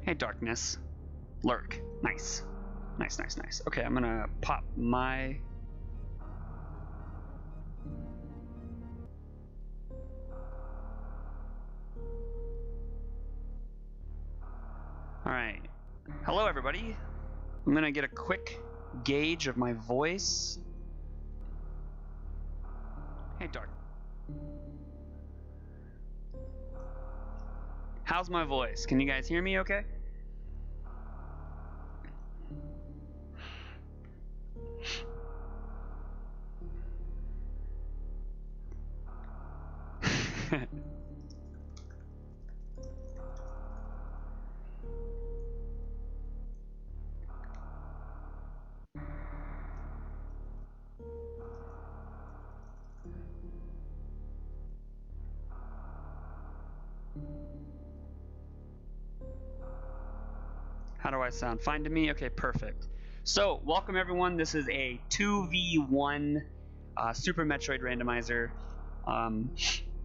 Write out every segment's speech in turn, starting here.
Hey, darkness. Lurk. Nice. Nice, nice, nice. Okay, I'm gonna pop my... Alright. Hello, everybody. I'm gonna get a quick gauge of my voice. Hey, Dark. How's my voice? Can you guys hear me okay? How do I sound? Fine to me? Okay, perfect. So, welcome everyone. This is a 2v1 Super Metroid randomizer.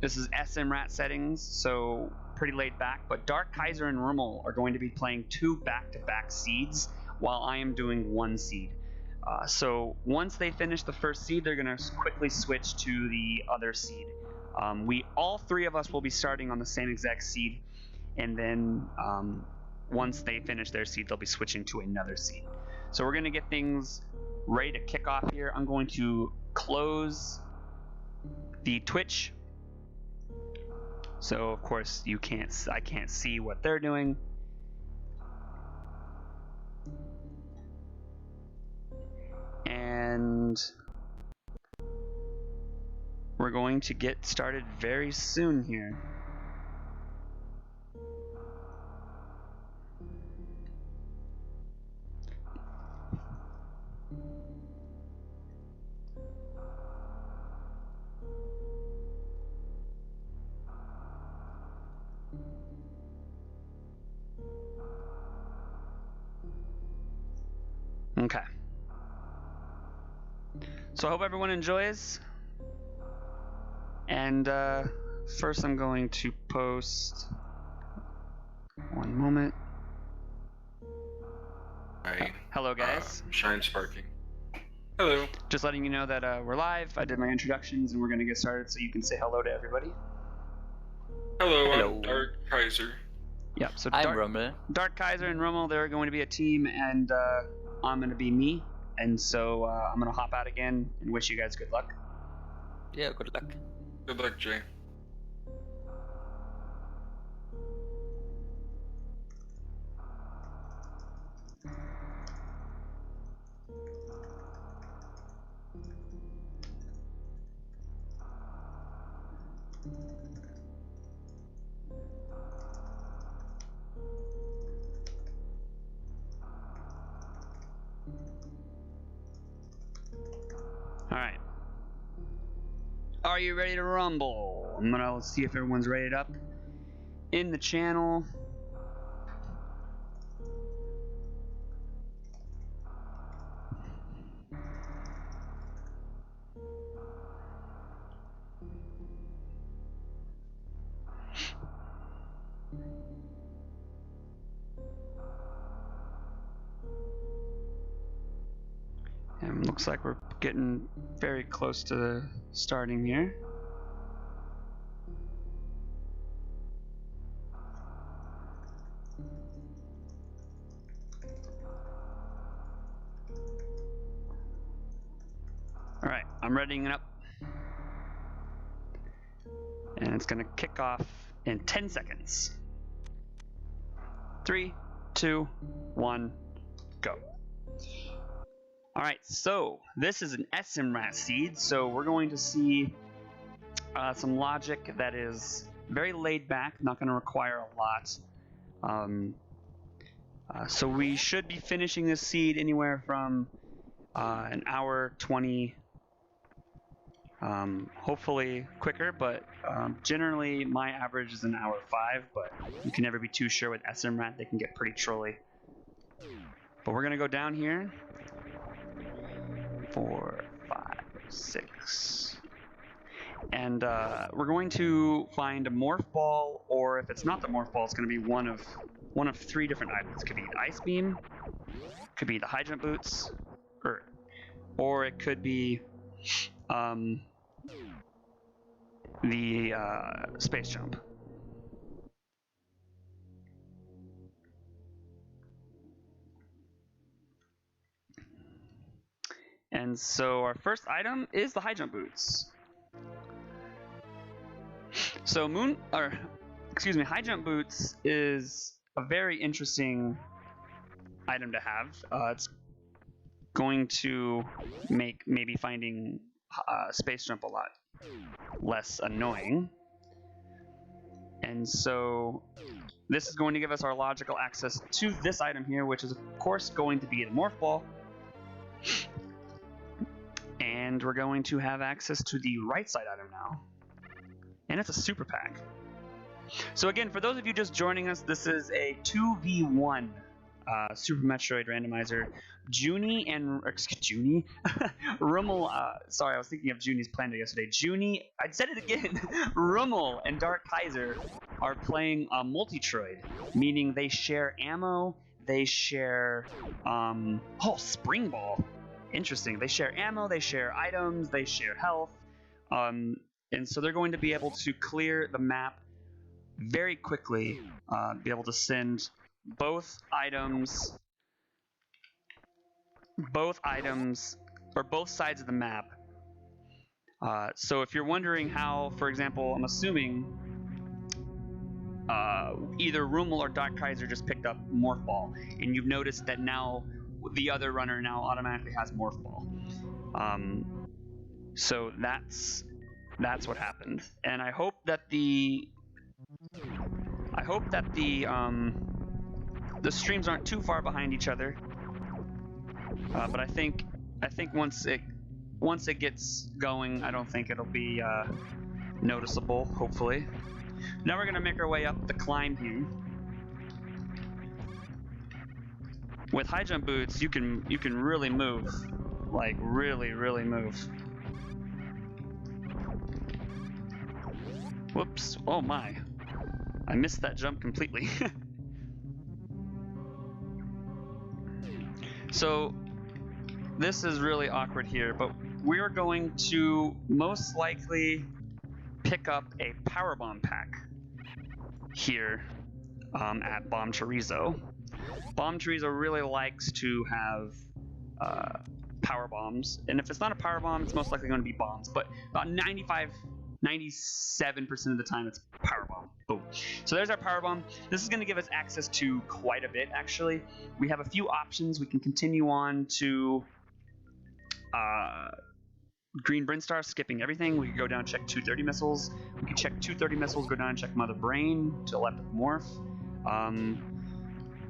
This is SMRAT settings, so pretty laid back. But DarkKaiser and Roemml are going to be playing 2 back-to-back seeds, while I am doing 1 seed. So once they finish the first seed, they're going to quickly switch to the other seed. All 3 of us will be starting on the same exact seed, and then once they finish their seed, they'll be switching to another seed. So we're going to get things ready to kick off here. I'm going to close the Twitch. So of course I can't see what they're doing. And we're going to get started very soon here. Okay. So I hope everyone enjoys. And first I'm going to post... One moment. Hi. Hello guys. Shine sparking. Hello. Just letting you know that we're live. I did my introductions and we're going to get started so you can say hello to everybody. Hello, Hello. I'm DarkKaiser. Yep, so I'm Roemml. DarkKaiser and Roemml, they're going to be a team, and I'm going to be me. And so I'm going to hop out again and wish you guys good luck. Yeah, good luck. Good luck, Jay. Alright. Are you ready to rumble? I'm gonna see if everyone's rated up in the channel. And looks like we're getting very close to starting here. Alright, I'm readying it up. And it's gonna kick off in 10 seconds. 3, 2, 1, go. Alright, so this is an SMRAT seed, so we're going to see some logic that is very laid back, not going to require a lot. So we should be finishing this seed anywhere from an hour 20, hopefully quicker, but generally my average is an hour 5, but you can never be too sure with SMRAT, they can get pretty trolly. But we're going to go down here. 4, 5, 6. And we're going to find a morph ball, or if it's not the morph ball, it's going to be one of one of 3 different items. It could be Ice Beam, could be the high jump boots, or it could be the space jump. And so our first item is the high jump boots. So high jump boots is a very interesting item to have. It's going to make maybe finding space jump a lot less annoying. And so this is going to give us our logical access to this item here, which is of course going to be the morph ball. And we're going to have access to the right side item now. And it's a super pack. So again, for those of you just joining us, this is a 2v1 Super Metroid randomizer. Roemml, sorry, I was thinking of Junie's plan yesterday. I said it again. Roemml and DarkKaiser are playing Multitroid, meaning they share ammo, they share, Spring Ball. Interesting. They share ammo, they share items, they share health, and so they're going to be able to clear the map very quickly, be able to send both items, or both sides of the map. So if you're wondering how, for example, I'm assuming either Roemml or DarkKaiser just picked up Morph Ball, and you've noticed that now the other runner now automatically has Morph Ball. So that's what happened, and I hope that the streams aren't too far behind each other. But I think once it gets going, I don't think it'll be noticeable. Hopefully. Now we're gonna make our way up the climb here. With high jump boots, you can really move, like really move. Whoops! Oh my! I missed that jump completely. So this is really awkward here, but we're going to most likely pick up a power bomb pack here at Bomb Chorizo. Bomb Chorizo really likes to have power bombs, and if it's not a power bomb, it's most likely going to be bombs, but about 97% of the time it's power bomb. Boom. So there's our power bomb. This is going to give us access to quite a bit, actually. We have a few options. We can continue on to Green Brinstar, skipping everything. We could go down and check 230 missiles. We could check 230 missiles, go down and check Mother Brain to the left of Morph.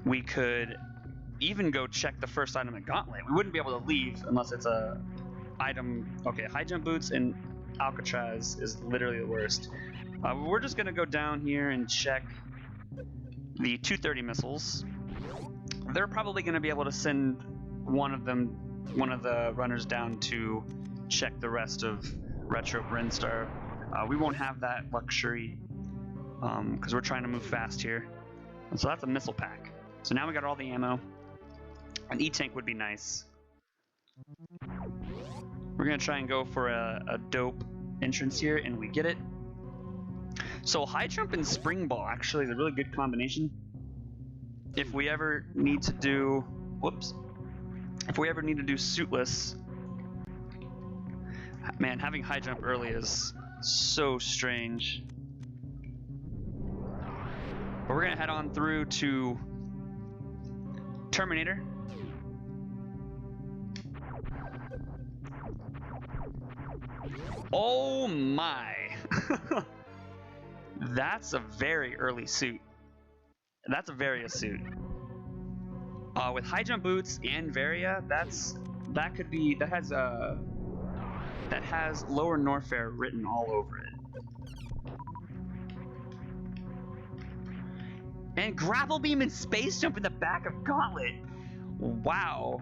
We could even go check the first item at Gauntlet. We wouldn't be able to leave unless it's a item. Okay, high jump boots and Alcatraz is literally the worst. We're just gonna go down here and check the 230 missiles. They're probably gonna be able to send one of the runners down to check the rest of Retro Brinstar. We won't have that luxury because we're trying to move fast here. And so that's a missile pack. So now we got all the ammo. An E-tank would be nice. We're gonna try and go for a dope entrance here, and we get it. So high jump and spring ball actually is a really good combination. If we ever need to do, suitless, man, having high jump early is so strange. But we're gonna head on through to Terminator. Oh my! That's a very early suit. That's a Varia suit. With high jump boots and Varia, that has Lower Norfair written all over it. And grapple beam and space jump in the back of Gauntlet. Wow.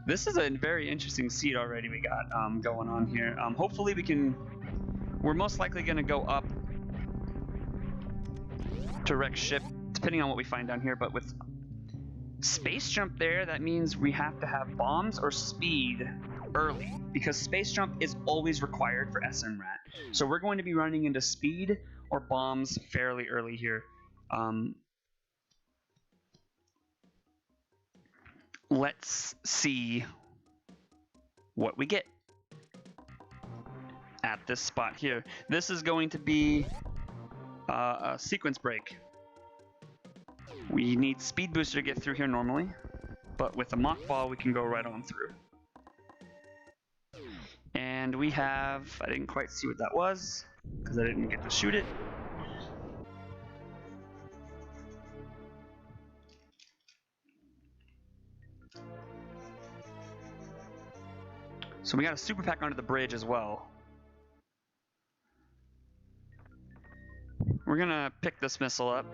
This is a very interesting seed already we got going on here. Hopefully we're most likely gonna go up to wreck ship depending on what we find down here, but with space jump there, that means we have to have bombs or speed early, because space jump is always required for SM Rat. So we're going to be running into speed or bombs fairly early here. Let's see what we get at this spot here. This is going to be a sequence break. We need speed booster to get through here normally, but with a mock ball we can go right on through. And we have, I didn't quite see what that was because I didn't get to shoot it. So we got a super pack under the bridge as well. We're gonna pick this missile up.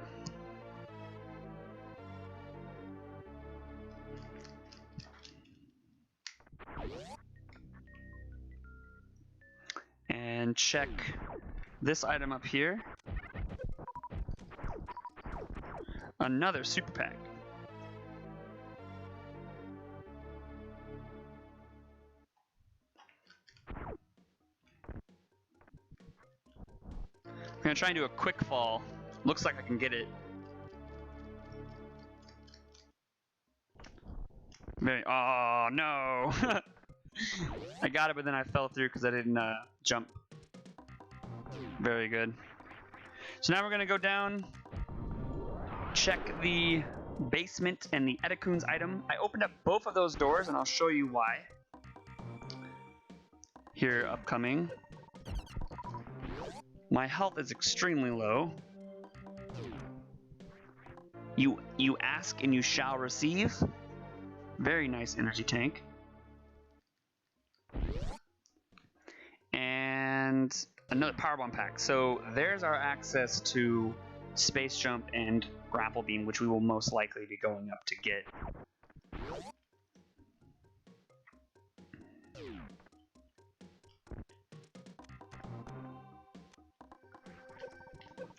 And check this item up here. Another super pack. I'm gonna try and do a quick fall. Looks like I can get it. Oh no! I got it, but then I fell through because I didn't jump. Very good. So now we're gonna go down, check the basement and the Edekun's item. I opened up both of those doors, and I'll show you why. Here, upcoming. My health is extremely low. You ask and you shall receive. Very nice energy tank. And another powerbomb pack. So there's our access to space jump and grapple beam, which we will most likely be going up to get.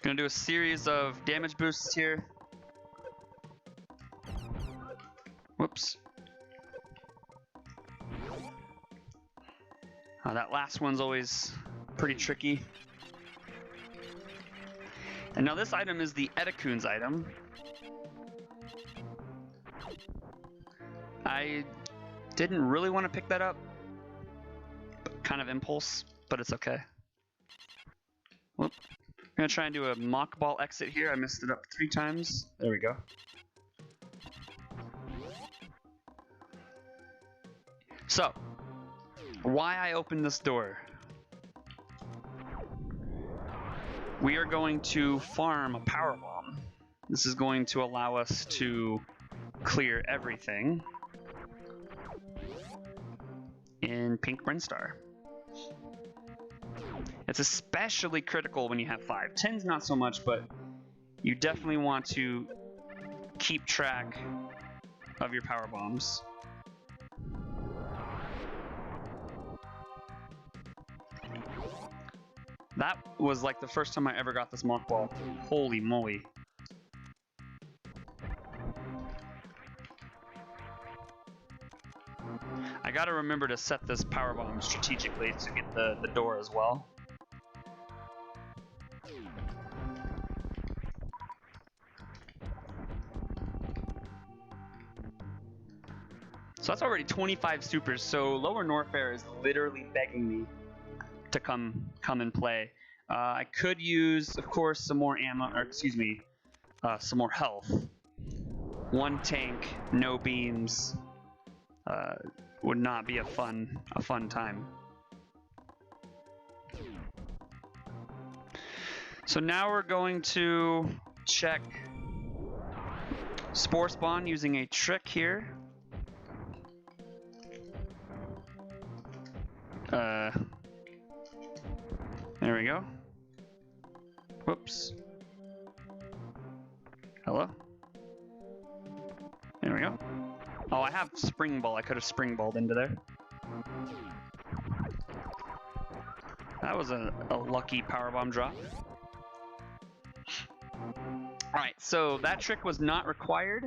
Gonna do a series of damage boosts here. Whoops. That last one's always pretty tricky. And now this item is the Edekun's item. I didn't really want to pick that up. Kind of impulse, but it's okay. Whoop. I'm gonna try and do a mock ball exit here. I messed it up 3 times. There we go. So, why I opened this door? We are going to farm a power bomb. This is going to allow us to clear everything in Pink Brinstar. It's especially critical when you have 5. 10's not so much, but you definitely want to keep track of your power bombs. That was like the first time I ever got this mock ball. Holy moly. I gotta remember to set this power bomb strategically to get the door as well. So that's already 25 supers, so Lower Norfair is literally begging me to come and play. I could use, of course, some more ammo, or excuse me, some more health. 1 tank, no beams, would not be a fun time. So now we're going to check Spore Spawn using a trick here. There we go. Whoops. Hello? There we go. Oh, I have Spring Ball. I could have Spring Balled into there. That was a lucky powerbomb drop. Alright, so that trick was not required,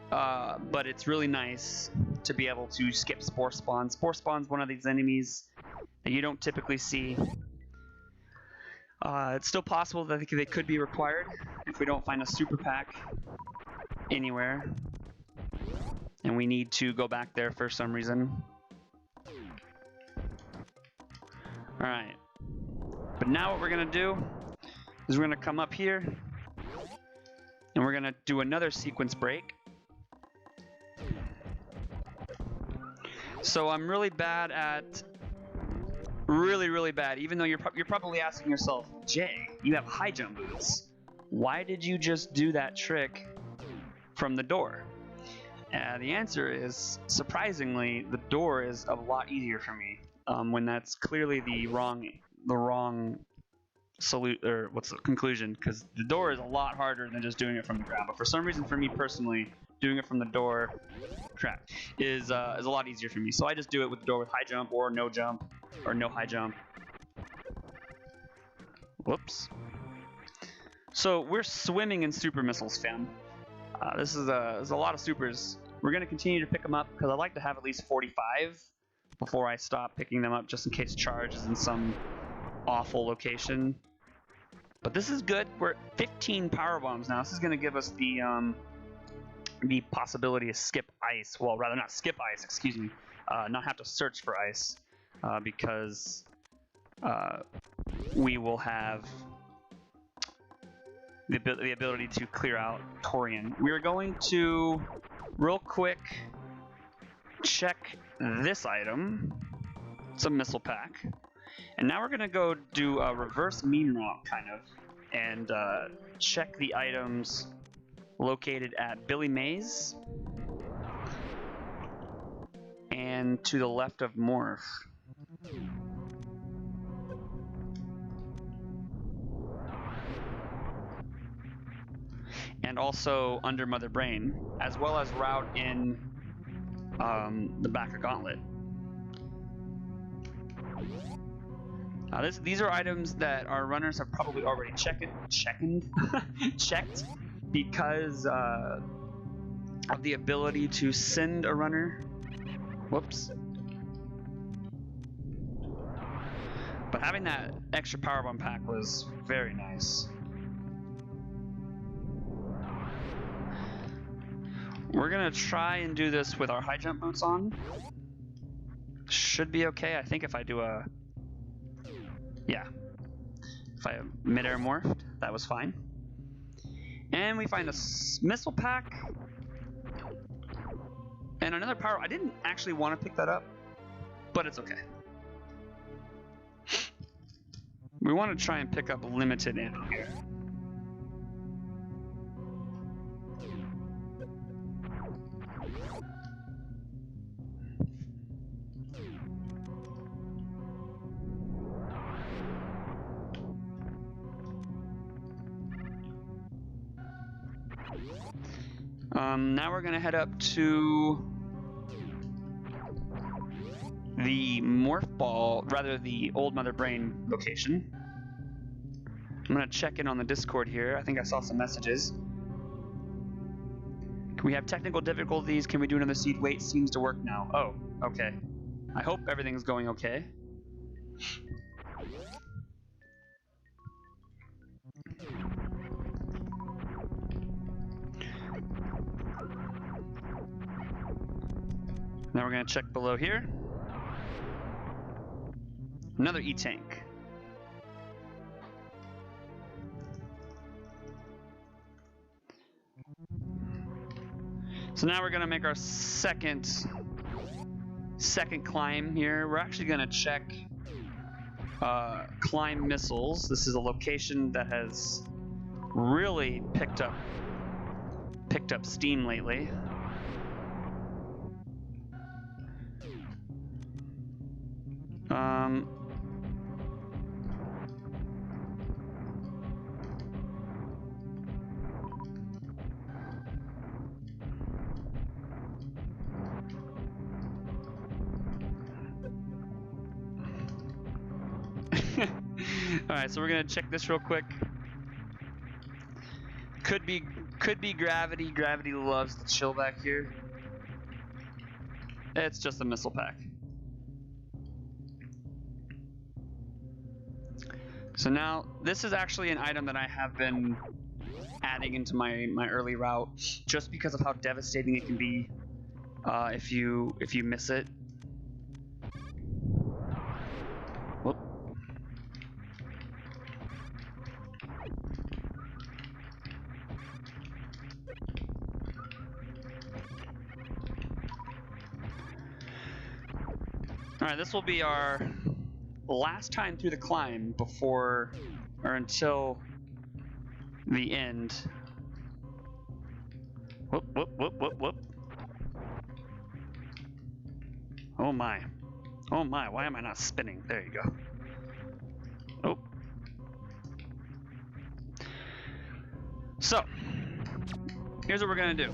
but it's really nice to be able to skip Spore Spawn. Spore Spawn's one of these enemies that you don't typically see. It's still possible that they could be required if we don't find a super pack anywhere, and we need to go back there for some reason. Alright, but now what we're going to do is we're going to come up here, and we're going to do another sequence break. So I'm really bad at... Really bad, even though you're probably asking yourself, Jay, you have high jump boots. Why did you just do that trick from the door? The answer is, surprisingly, the door is a lot easier for me, when that's clearly the wrong conclusion, because the door is a lot harder than just doing it from the ground. But for some reason, for me personally, doing it from the door, is a lot easier for me. So I just do it with the door with high jump or no jump, or no high jump. Whoops. So we're swimming in super missiles, fam. This is a lot of supers. We're gonna continue to pick them up because I like to have at least 45 before I stop picking them up, just in case charge is in some awful location. But this is good. We're at 15 power bombs now. This is gonna give us the possibility to skip ice. Well, rather not skip ice, excuse me. Not have to search for ice, because we will have the ability to clear out Torian. We are going to real quick check this item. It's a missile pack. And now we're going to go do a reverse mean route, kind of, and check the items located at Billy Mays and to the left of Morph. And also under Mother Brain, as well as route in the back of Gauntlet. These are items that our runners have probably already checked because of the ability to send a runner. Whoops. But having that extra powerbomb pack was very nice. We're gonna try and do this with our high jump boots on. Should be okay. I think if I do a... Yeah. If I mid-air morphed, that was fine. And we find a missile pack. And another power... I didn't actually want to pick that up, but it's okay. We want to try and pick up limited ammo here. Now we're gonna head up to the morph ball, rather the old Mother Brain location. I'm gonna check in on the Discord here. I think I saw some messages. Can we have technical difficulties? Can we do another seed? Wait, seems to work now. Oh, okay. I hope everything's going okay. Now we're going to check below here. Another E-tank. So now we're going to make our second climb here. We're actually going to check climb missiles. This is a location that has really picked up steam lately. Alright, so we're gonna check this real quick. Could be gravity. Gravity loves to chill back here. It's just a missile pack. So now, this is actually an item that I have been adding into my early route, just because of how devastating it can be if you miss it. Whoop. All right, this will be our last time through the climb before or until the end. Whoop, whoop, whoop, whoop, whoop. Oh my. Oh my, why am I not spinning? There you go. Oh. So, here's what we're gonna do.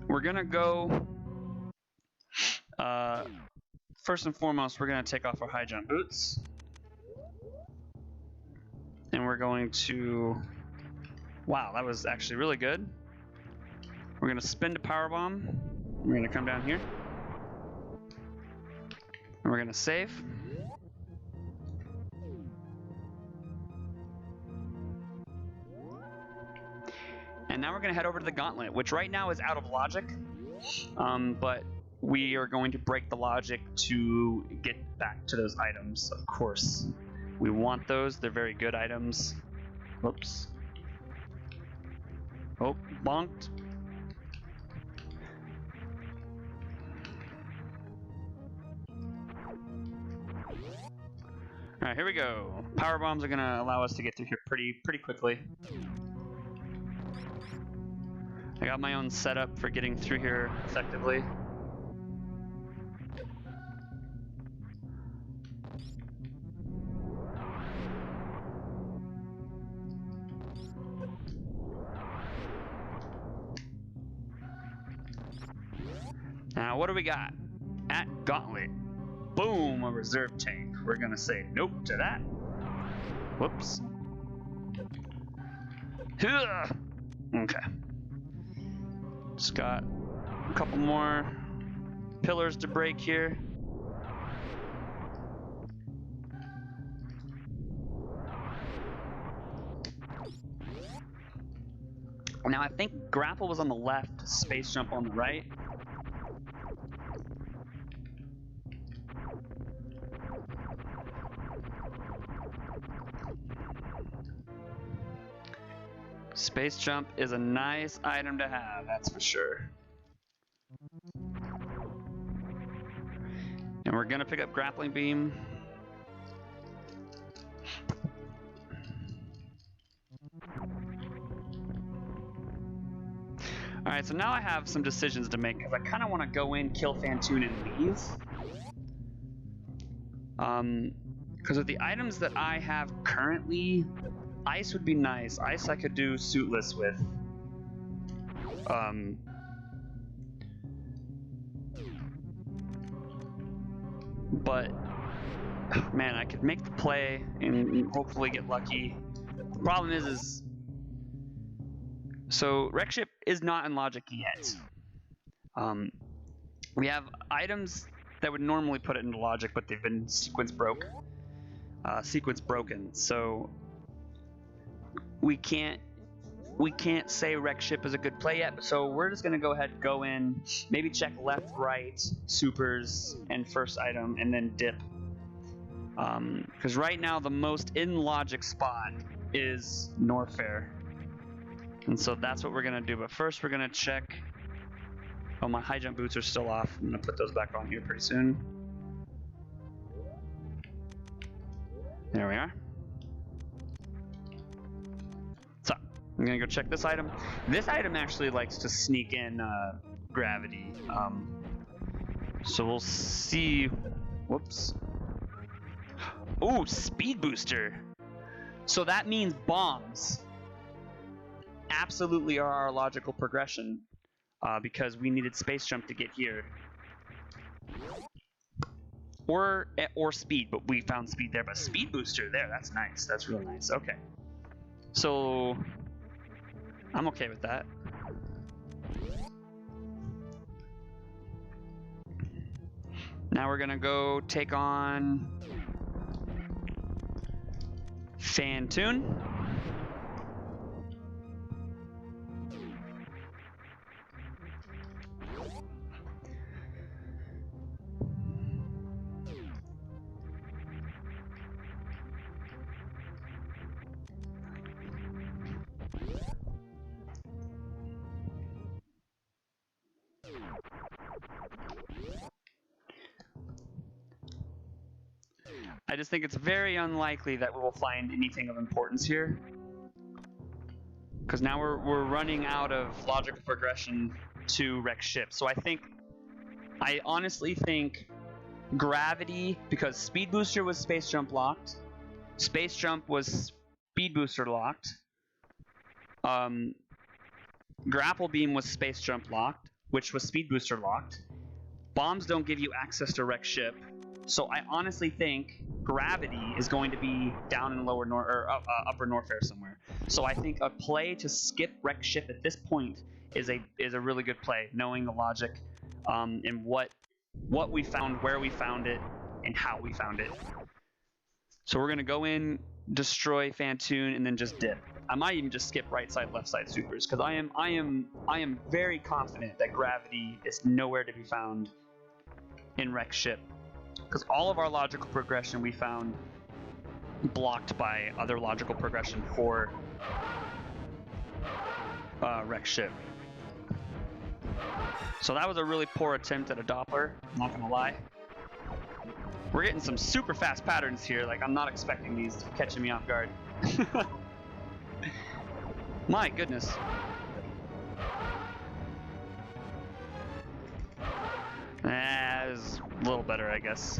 We're gonna go, first and foremost, we're gonna take off our high jump boots. And we're going to, wow, that was actually really good. We're gonna spin to power bomb. We're gonna come down here. And we're gonna save. And now we're gonna head over to the gauntlet, which right now is out of logic, but we are going to break the logic to get back to those items, of course. We want those, they're very good items. Whoops. Oh, bonked. Alright, here we go. Power bombs are gonna allow us to get through here pretty quickly. I got my own setup for getting through here effectively. Now, what do we got? At Gauntlet. Boom, a reserve tank. We're gonna say nope to that. Whoops. Okay. Just got a couple more pillars to break here. Now, I think grapple was on the left, space jump on the right. Space jump is a nice item to have, that's for sure. And we're gonna pick up grappling beam. Alright, so now I have some decisions to make, because I kind of want to go in, kill Phantoon, and leave. Because with the items that I have currently, ice would be nice. Ice I could do suitless with. But, man, I could make the play and hopefully get lucky. The problem is so wreck ship is not in logic yet. We have items that would normally put it into logic, but they've been sequence broken. So we can't say wreck ship is a good play yet. So we're just gonna go ahead, go in, maybe check left, right, supers, and first item, and then dip. Because right now the most in logic spot is Norfair. And so that's what we're gonna do. But first we're gonna check. Oh, my high jump boots are still off. I'm gonna put those back on here pretty soon. There we are. So I'm gonna go check this item. This item actually likes to sneak in gravity. So we'll see. Whoops. Ooh, speed booster. So that means bombs absolutely are our logical progression, because we needed space jump to get here, or speed, but we found speed there. But speed booster there, that's nice. That's real nice. Okay, so I'm okay with that. Now we're gonna go take on Fantoon. I just think it's very unlikely that we will find anything of importance here. Because now we're running out of logical progression to wreck ship. So I honestly think gravity, because speed booster was space jump locked, space jump was speed booster locked, grapple beam was space jump locked, which was speed booster locked. Bombs don't give you access to wreck ship. So I honestly think gravity is going to be down in lower upper Norfair somewhere. So I think a play to skip wreck ship at this point is a really good play, knowing the logic and what we found, where we found it, and how we found it. So we're gonna go in, destroy Fantoon, and then just dip. I might even just skip right side, left side supers, because I am very confident that gravity is nowhere to be found in wreck ship. Because all of our logical progression we found blocked by other logical progression for wreck ship. So that was a really poor attempt at a Doppler, I'm not gonna lie. We're getting some super fast patterns here, like I'm not expecting these to be catching me off guard. My goodness. It was a little better, I guess.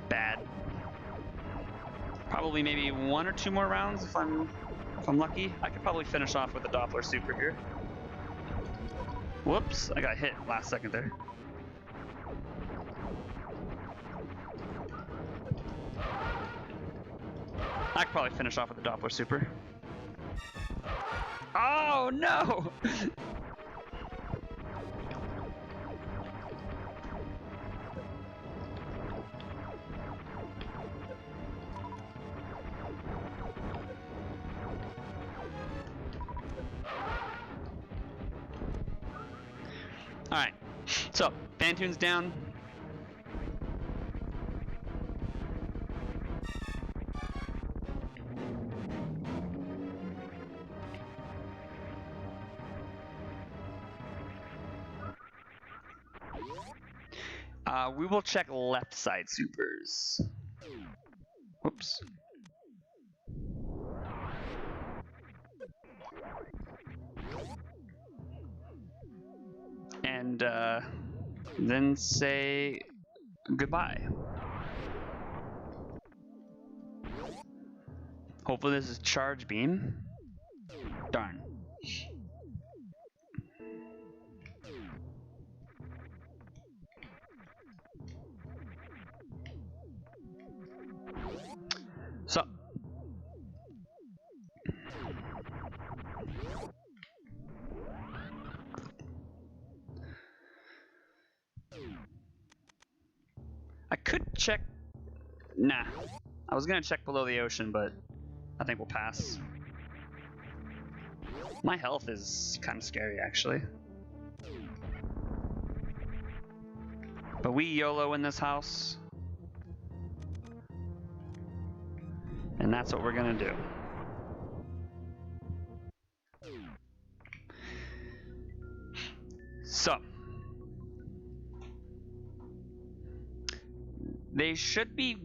Bad. Probably maybe 1 or 2 more rounds if I'm lucky. I could probably finish off with a Doppler super here. Whoops, I got hit last second there. I could probably finish off with a Doppler super. Oh no! Alright, so Fantoon's down. We will check left side supers. Whoops. And then say goodbye. Hopefully this is charge beam. Darn. So I could check. Nah, I was gonna check below the ocean, but I think we'll pass. My health is kind of scary, actually. But we YOLO in this house. And that's what we're gonna do. So they should be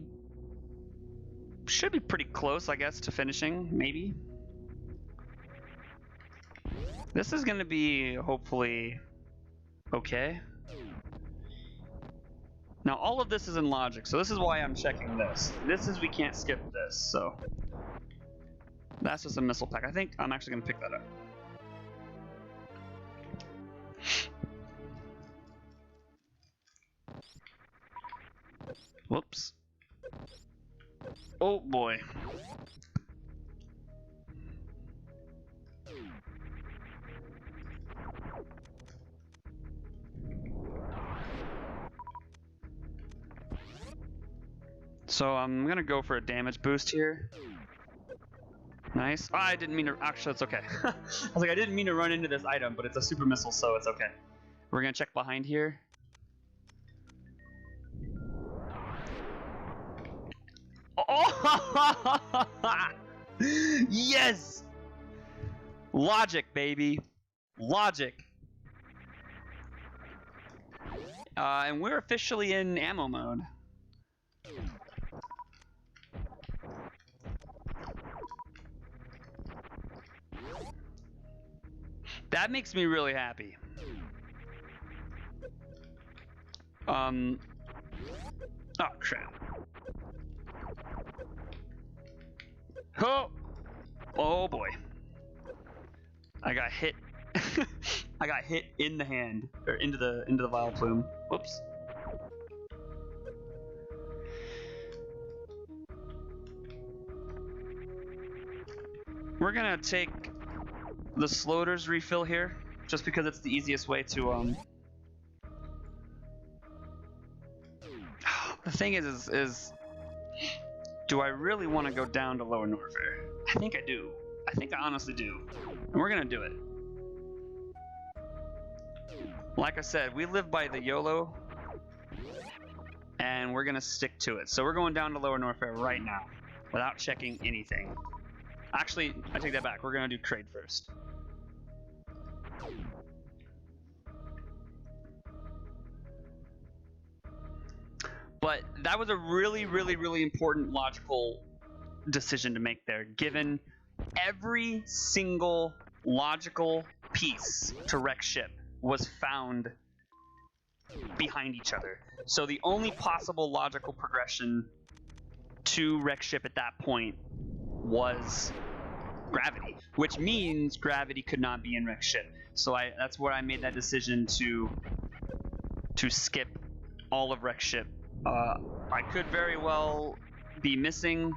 pretty close, I guess, to finishing, maybe. This is gonna be hopefully okay. Now all of this is in logic, so this is why I'm checking this. This is, we can't skip this, so that's just a missile pack. I think I'm actually gonna pick that up. Whoops. Oh boy. So I'm gonna go for a damage boost here. Nice. Oh, I didn't mean to. Actually, it's okay. I was like, I didn't mean to run into this item, but it's a super missile, so it's okay. We're gonna check behind here. Oh! Yes! Logic, baby. Logic. And we're officially in ammo mode. That makes me really happy. Oh crap. Oh boy. I got hit. I got hit in the hand, or into the vial plume. Whoops. We're gonna take the Sloater's refill here, just because it's the easiest way to The thing is do I really want to go down to Lower Norfair? I think I do. I think I honestly do. And we're gonna do it. Like I said, we live by the YOLO, and we're gonna stick to it. So we're going down to Lower Norfair right now, without checking anything. Actually, I take that back. We're gonna do trade first. But that was a really, really, really important logical decision to make there, given every single logical piece to wreck ship was found behind each other. So the only possible logical progression to wreck ship at that point was gravity, which means gravity could not be in wreck ship. So that's where I made that decision to skip all of wreck ship. I could very well be missing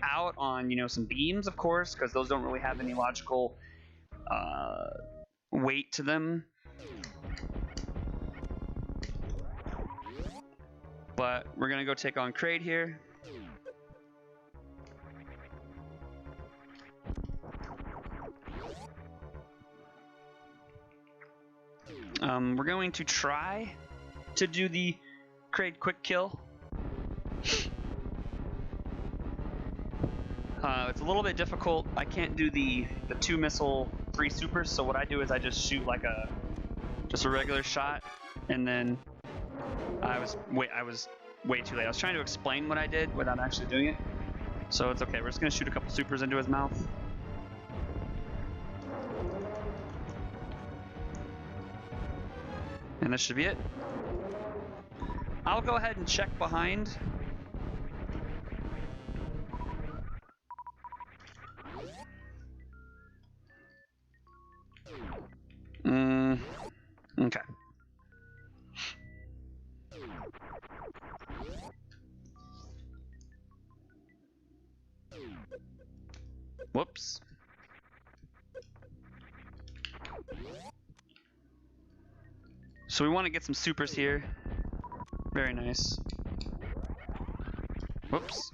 out on, some beams, of course, because those don't really have any logical weight to them. But we're gonna go take on Kraid here. We're going to try to do the Kraid quick kill. It's a little bit difficult. I can't do the 2 missile 3 supers, so what I do is I just shoot like a regular shot, and then I was way too late. I was trying to explain what I did without actually doing it, so it's okay. We're just gonna shoot a couple supers into his mouth. And this should be it. I'll go ahead and check behind. Okay. Whoops. So we want to get some supers here. Very nice. Whoops.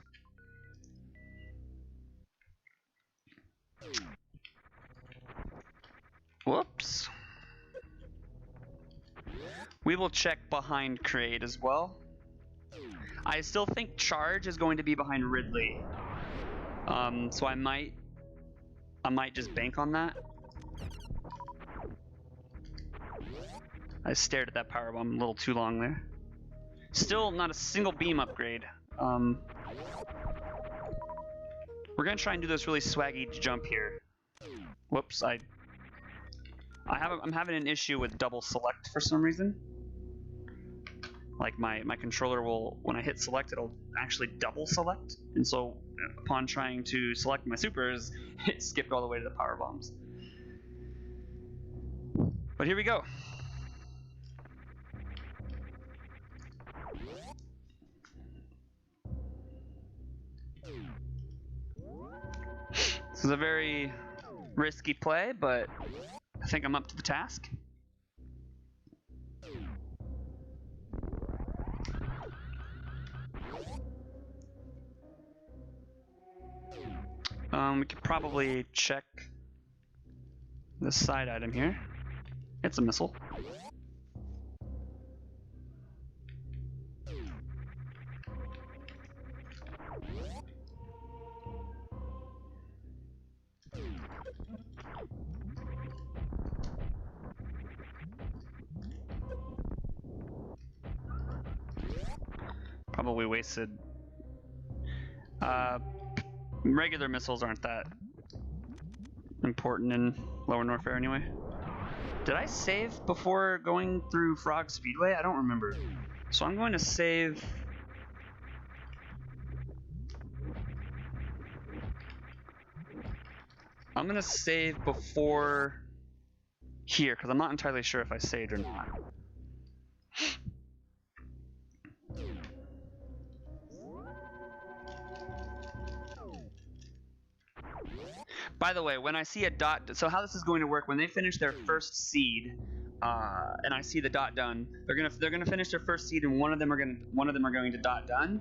Whoops. We will check behind Kraid as well. I still think Charge is going to be behind Ridley. So I might just bank on that. I stared at that power bomb a little too long there. Still not a single beam upgrade. We're gonna try and do this really swaggy jump here. Whoops, I'm having an issue with double select for some reason. Like my controller will, when I hit select, it'll actually double select, and so upon trying to select my supers, it skipped all the way to the power bombs. But here we go. is a very risky play, but I think I'm up to the task. We could probably check this side item here. It's a missile. Probably wasted. Regular missiles aren't that important in Lower Norfair anyway. Did I save before going through Frog Speedway? I don't remember. So I'm going to save. I'm going to save before here, because I'm not entirely sure if I saved or not. By the way, when I see a dot, so how this is going to work, when they finish their first seed, and I see the dot done, they're gonna finish their first seed, and one of them are going to dot done,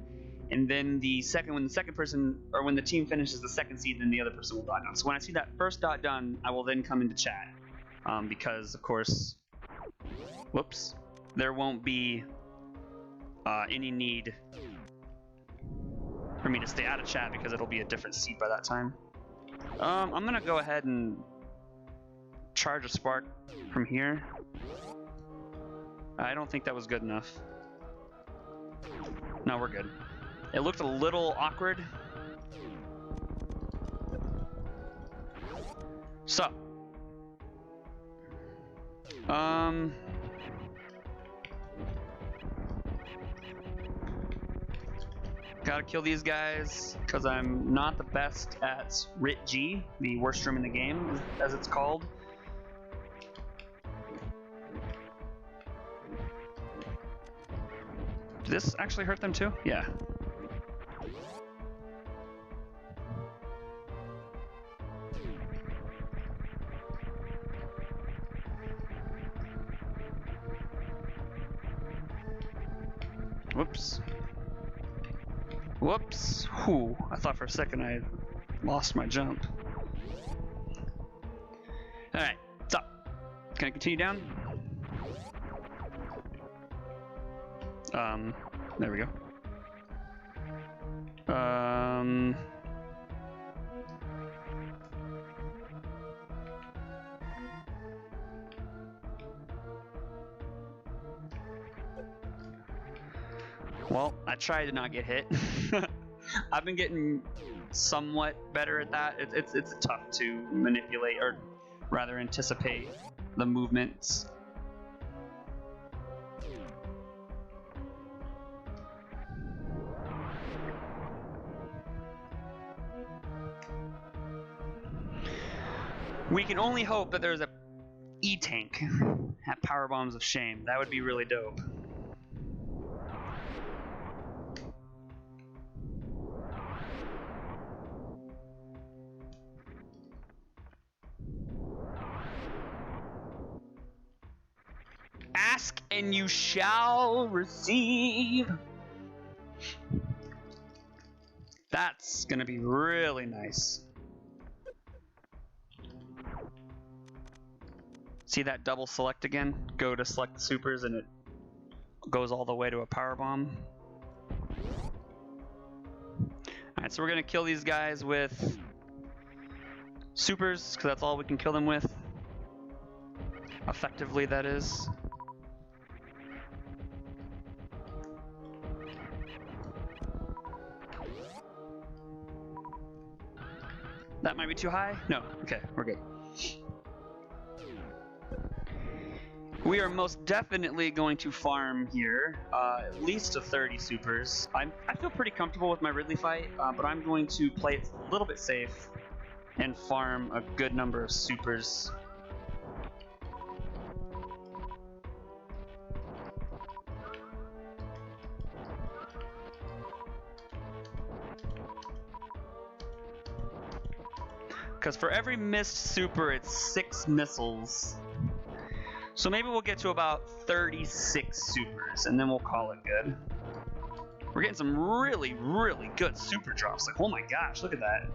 and then when the second person, or when the team finishes the second seed, then the other person will dot done. So when I see that first dot done, I will then come into chat, because of course, whoops, there won't be any need for me to stay out of chat because it'll be a different seed by that time. I'm gonna go ahead and charge a spark from here. I don't think that was good enough. No, we're good. It looked a little awkward. So, gotta kill these guys because I'm not the best at Rit G, the worst room in the game, as it's called. Did this actually hurt them too? Yeah. Whoops. Whoops. Whew. I thought for a second I lost my jump. Alright, so can I continue down? There we go. Well, I tried to not get hit. I've been getting somewhat better at that. It's tough to manipulate, or rather anticipate the movements. We can only hope that there's a E-tank at Power Bombs of Shame. That would be really dope. Ask and you shall receive. That's gonna be really nice. See that double select again? Go to select the supers and it goes all the way to a power bomb. Alright, so we're gonna kill these guys with supers, because that's all we can kill them with. Effectively, that is. That might be too high? No, okay, we're good. We are most definitely going to farm here, at least to 30 supers. I feel pretty comfortable with my Ridley fight, but I'm going to play it a little bit safe and farm a good number of supers. Because for every missed super, it's 6 missiles. So maybe we'll get to about 36 supers, and then we'll call it good. We're getting some really, really good super drops. Like, oh my gosh, look at that.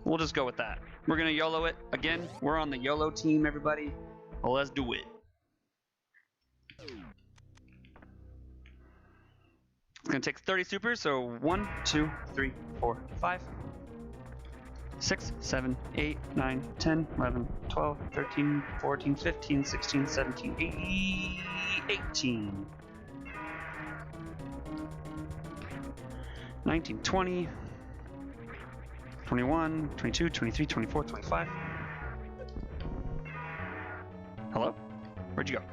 We'll just go with that. We're gonna YOLO it. Again, we're on the YOLO team, everybody. Well, let's do it. It's gonna take 30 supers, so 1, 2, 3, 4, 5, 6, 7, 8, 9, 10, 11, 12, 13, 14, 15, 16, 17, 18, 19, 20, 21, 22, 23, 24, 25. Hello? Where'd you go?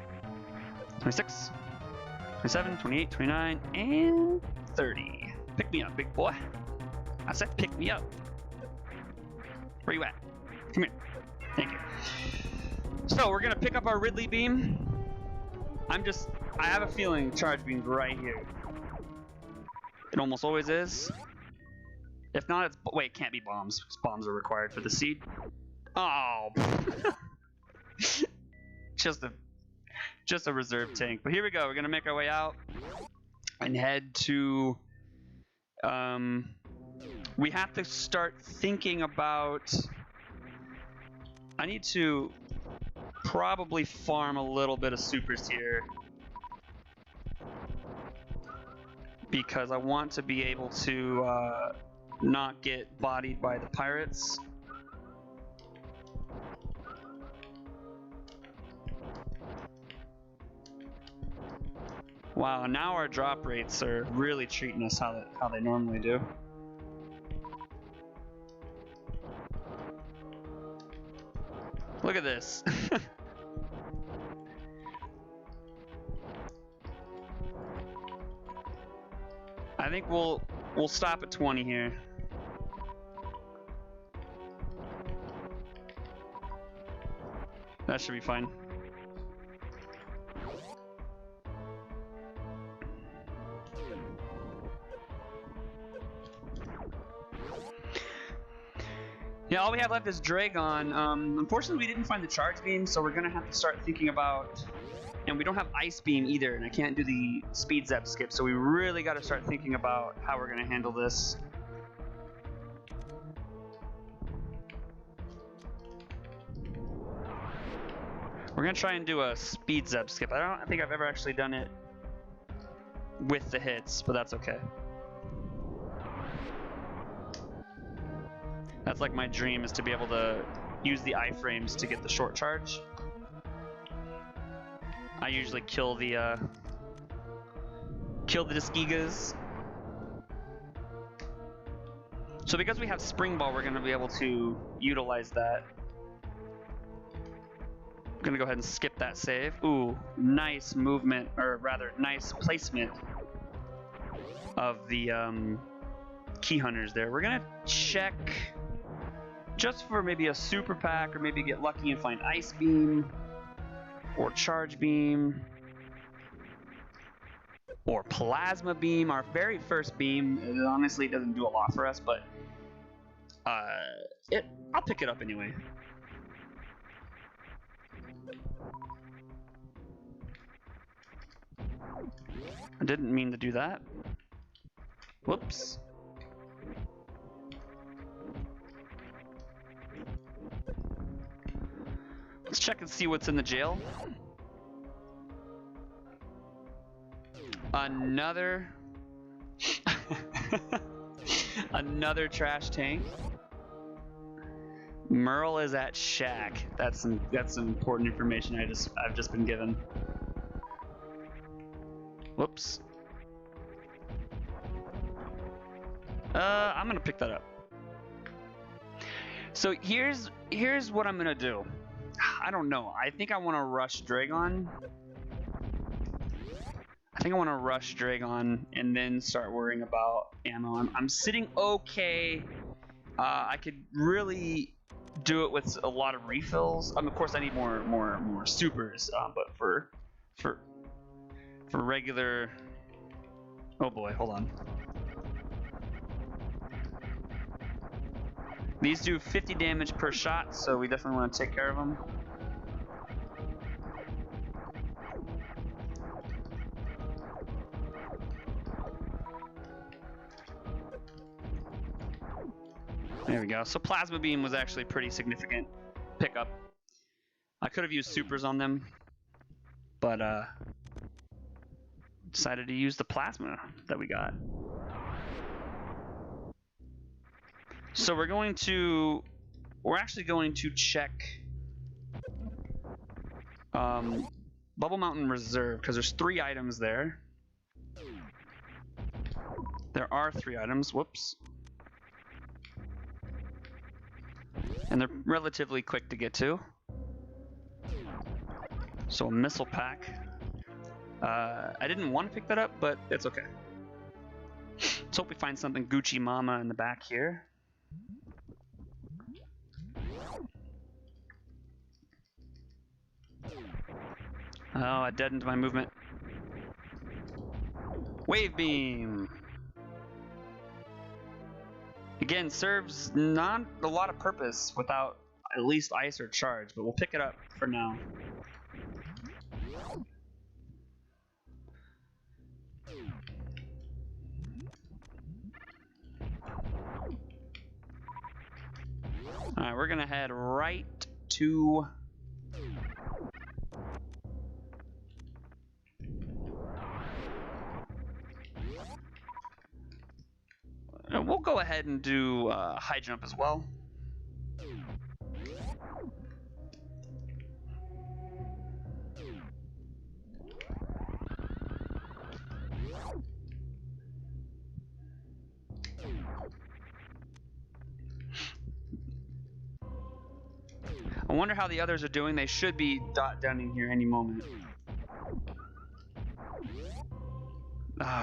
26, 27, 28, 29, and 30. Pick me up, big boy. I said pick me up. Where you at? Come here. Thank you. So we're gonna pick up our Ridley beam. I have a feeling charge beam's right here. It almost always is. If not, it's, wait, it can't be bombs, because bombs are required for the seed. Oh. Just a reserve tank. But here we go. We're gonna make our way out and head to. We have to start thinking about. I need to probably farm a little bit of supers here because I want to be able to not get bodied by the pirates. Wow, now our drop rates are really treating us how they normally do. Look at this. I think we'll stop at 20 here. That should be fine. Yeah, all we have left is Dragon. Unfortunately, we didn't find the charge beam, so we're gonna have to start thinking about. And we don't have ice beam either, and I can't do the speed zap skip, so we really got to start thinking about how we're gonna handle this. We're gonna try and do a speed zap skip. I don't think I've ever actually done it with the hits, but that's okay. That's like my dream, is to be able to use the iframes to get the short charge. I usually kill the Disgigas. So because we have Spring Ball, we're gonna be able to utilize that. I'm gonna go ahead and skip that save. Ooh, nice movement, or rather, nice placement of the key hunters there. We're gonna check just for maybe a super pack, or maybe get lucky and find Ice Beam, or Charge Beam, or Plasma Beam. Our very first beam, it honestly doesn't do a lot for us, but I'll pick it up anyway. I didn't mean to do that. Whoops. Let's check and see what's in the jail. Another trash tank. Merle is at Shack. That's some important information I've just been given. Whoops. I'm gonna pick that up. So here's what I'm gonna do. I don't know. I think I want to rush Dragon. I think I want to rush Dragon and then start worrying about ammo. I'm sitting okay. I could really do it with a lot of refills. Of course, I need more supers. But for regular. Oh boy, hold on. These do 50 damage per shot, so we definitely want to take care of them. There we go. So Plasma Beam was actually pretty significant pickup. I could have used supers on them, but decided to use the plasma that we got. So we're actually going to check Bubble Mountain Reserve, because there's 3 items there. There are 3 items, whoops. And they're relatively quick to get to. So a missile pack. I didn't want to pick that up, but it's okay. Let's hope we find something Gucci Mama in the back here. Oh, I deadened my movement. Wave Beam! Again, serves not a lot of purpose without at least ice or charge, but we'll pick it up for now. Alright, we're gonna head right to... We'll go ahead and do high jump as well. I wonder how the others are doing. They should be down in here any moment.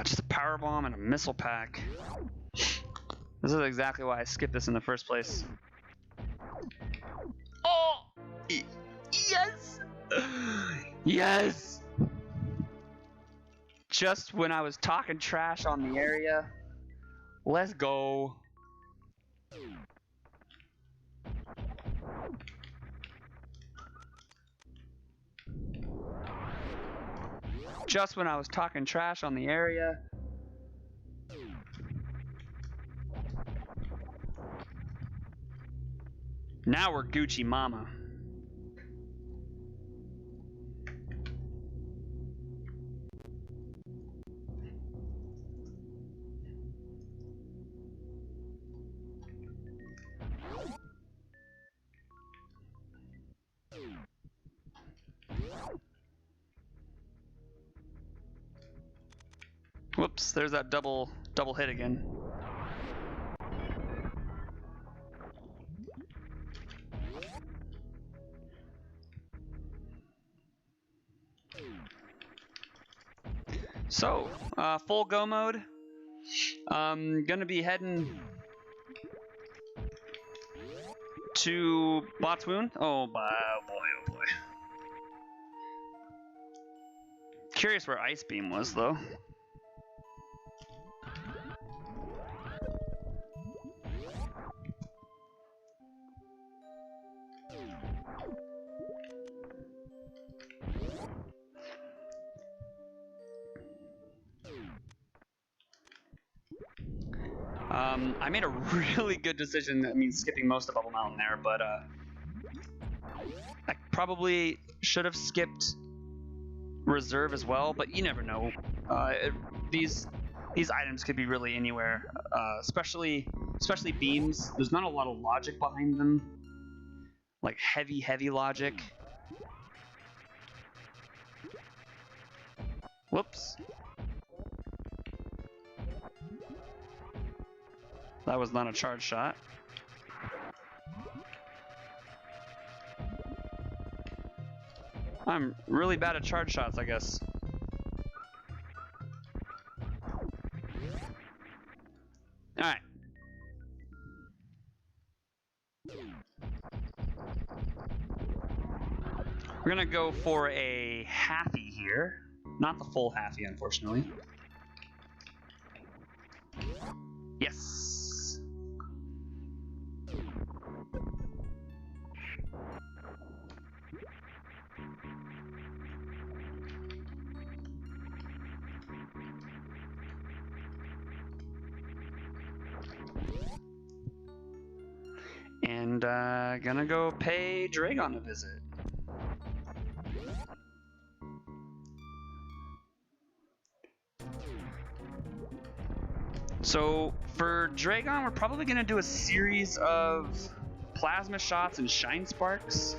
Just a power bomb and a missile pack. This is exactly why I skipped this in the first place. Oh! Yes! Yes! Just when I was talking trash on the area. Let's go. Just when I was talking trash on the area. Now we're Gucci Mama. Whoops, there's that double hit again. So, full go mode. Gonna be heading to Botswoon. Oh boy, oh boy. Curious where Ice Beam was though. I made a really good decision, I mean skipping most of Bubble Mountain there, but I probably should have skipped Reserve as well, but you never know. These items could be really anywhere, especially beams. There's not a lot of logic behind them, like heavy logic. Whoops. That was not a charge shot. I'm really bad at charge shots, I guess. Alright. We're gonna go for a halfie here. Not the full halfie, unfortunately. Yes. And gonna go pay Dragon a visit. So for Dragon, we're probably gonna do a series of plasma shots and shine sparks.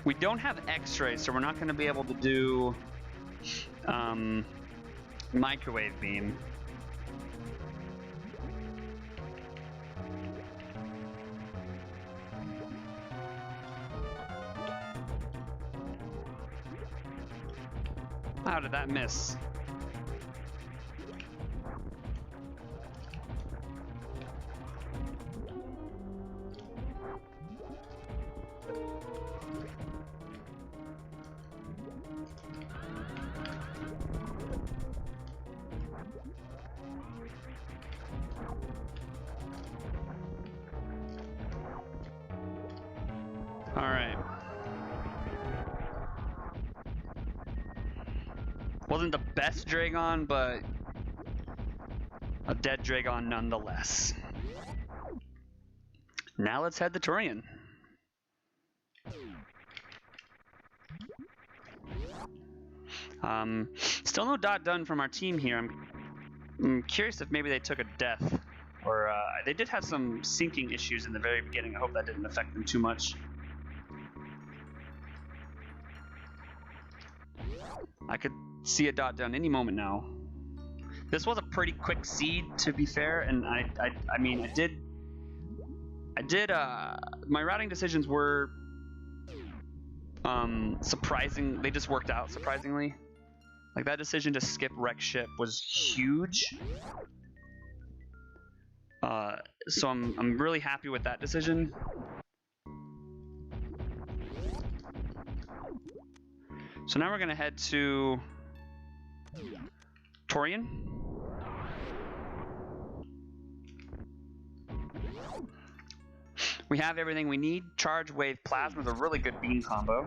We don't have X-ray, so we're not gonna be able to do microwave beam. How did that miss? All right. Wasn't the best Dragon, but a dead Dragon nonetheless. Now let's head to Torian. Still no dot done from our team here. I'm curious if maybe they took a death, or they did have some syncing issues in the very beginning. I hope that didn't affect them too much. I could see a dot done any moment now. This was a pretty quick seed, to be fair, and I mean, my routing decisions were surprising. They just worked out surprisingly. Like that decision to skip wreck ship was huge. So I'm really happy with that decision. So now we're gonna head to Torian. We have everything we need. Charge, wave, plasma is a really good beam combo.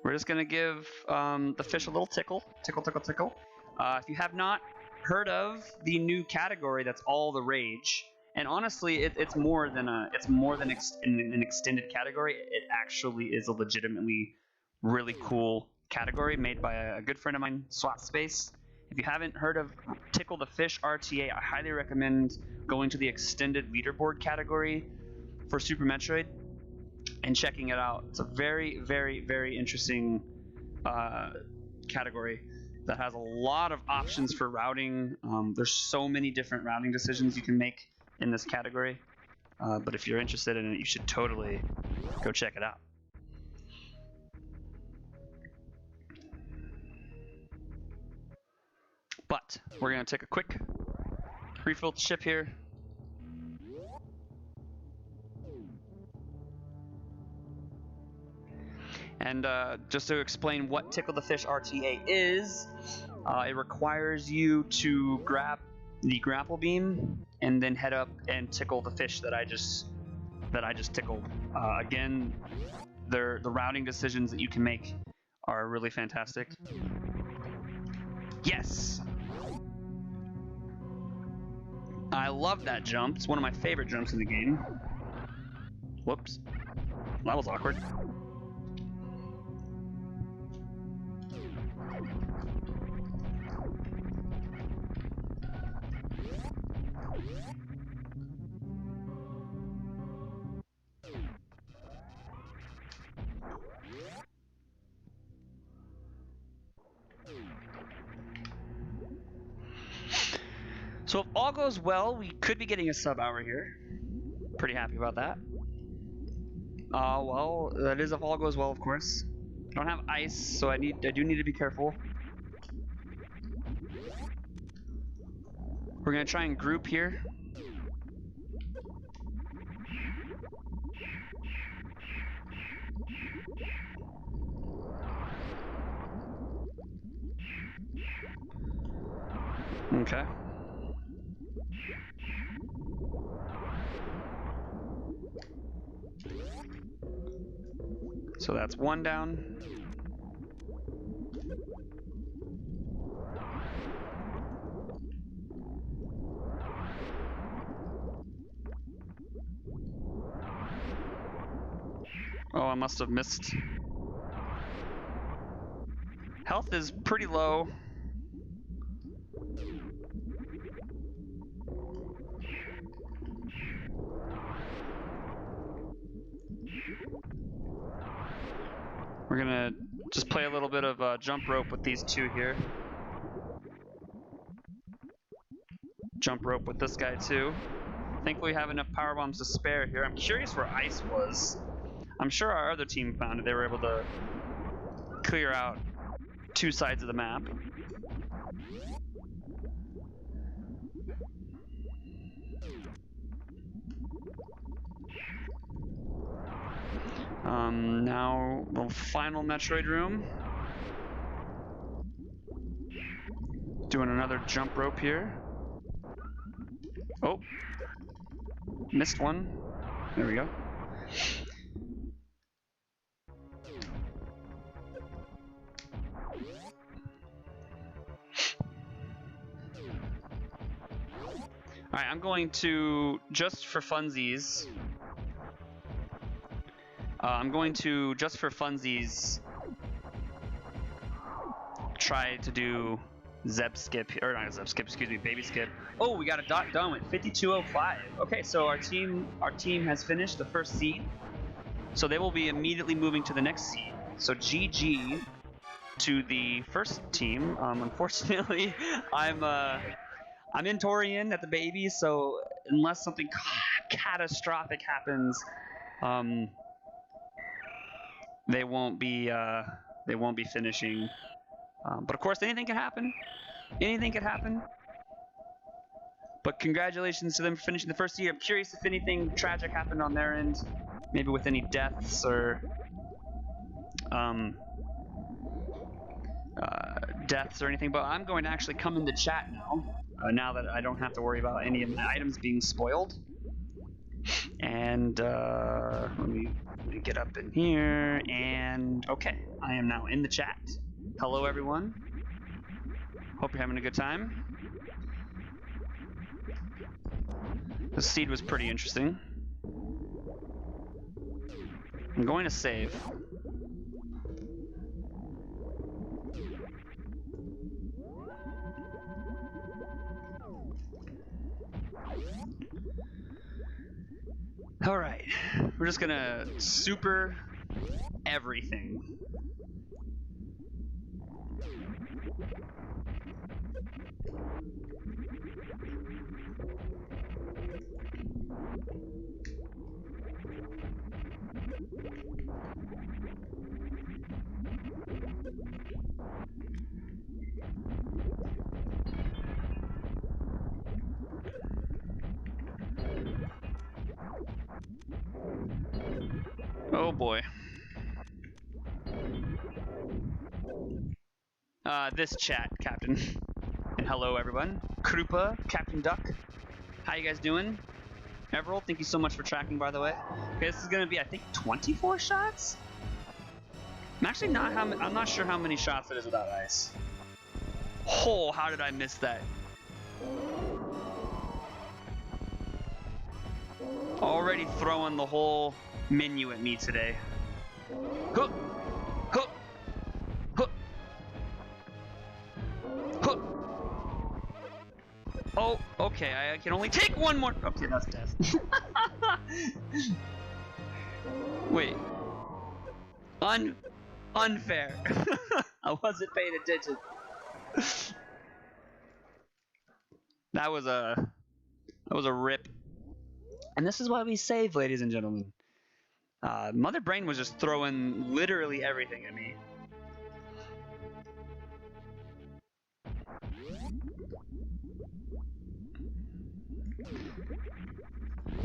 We're just gonna give the fish a little tickle. Tickle, tickle, tickle. If you have not heard of the new category that's all the rage, and honestly, it's more than an extended category. It actually is a legitimately really cool category made by a good friend of mine, Swap Space. If you haven't heard of Tickle the Fish RTA, I highly recommend going to the extended leaderboard category for Super Metroid and checking it out. It's a very, very, very interesting category that has a lot of options for routing. There's so many different routing decisions you can make in this category, but if you're interested in it, you should totally go check it out. But we're gonna take a quick refill the ship here. And just to explain what Tickle the Fish RTA is, it requires you to grab the grapple beam and then head up and tickle the fish that I just tickled. Again, the routing decisions that you can make are really fantastic. Yes! I love that jump. It's one of my favorite jumps in the game. Whoops. That was awkward. So if all goes well, we could be getting a sub hour here. Pretty happy about that. Well, that is if all goes well, of course. I don't have ice, so I do need to be careful. We're gonna try and group here. Okay. So that's one down. Oh, I must have missed. Health is pretty low. We're gonna just play a little bit of jump rope with these two here. Jump rope with this guy too. Thankfully we have enough power bombs to spare here. I'm curious where ice was. I'm sure our other team found it. They were able to clear out two sides of the map. Now the final Metroid room. Doing another jump rope here. Oh, missed one. There we go. Alright, I'm going to, just for funsies, try to do Zeb skip, or not Zeb skip, excuse me, baby skip. Oh, we got a dot done with 52:05. Okay, so our team has finished the first seed, so they will be immediately moving to the next seed. So GG to the first team. Unfortunately, I'm in Torian at the baby, so unless something catastrophic happens, they won't be finishing. But of course, anything can happen. Anything could happen. But congratulations to them for finishing the first year. I'm curious if anything tragic happened on their end, maybe with any deaths or anything. But I'm going to actually come in the chat now. Now that I don't have to worry about any of my items being spoiled. And let me get up in here, and okay, I am now in the chat. Hello everyone. Hope you're having a good time. The seed was pretty interesting. I'm going to save. Alright, we're just gonna super everything. Oh boy. This chat, Captain. And hello everyone. Krupa, Captain Duck. How you guys doing? Everald, thank you so much for tracking, by the way. Okay, this is gonna be, I think, 24 shots? I'm actually I'm not sure how many shots it is without ice. Oh, how did I miss that? Already throwing the whole menu at me today. Huh. Huh. Huh. Huh. Oh, okay, I can only take one more. Okay, that's death. Wait. Unfair. I wasn't paying attention. That was a rip. And this is why we save, ladies and gentlemen. Mother Brain was just throwing literally everything at me.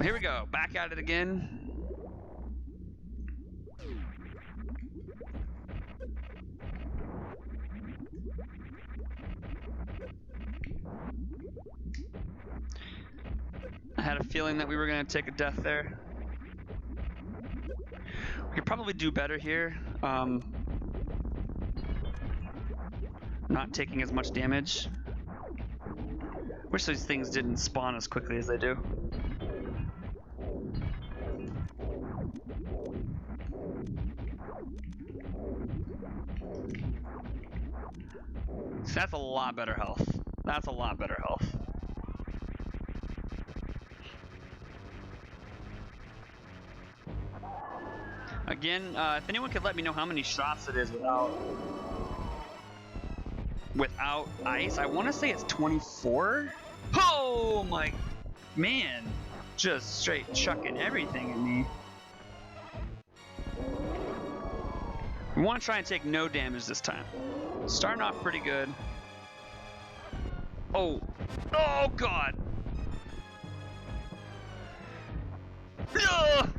Here we go, back at it again. I had a feeling that we were going to take a death there. We could probably do better here. Not taking as much damage. Wish these things didn't spawn as quickly as they do. So that's a lot better health. That's a lot better health. Again, if anyone could let me know how many shots it is without ice, I want to say it's 24. Oh my man, just straight chucking everything at me. We want to try and take no damage this time. Starting off pretty good. Oh, oh god. Ugh!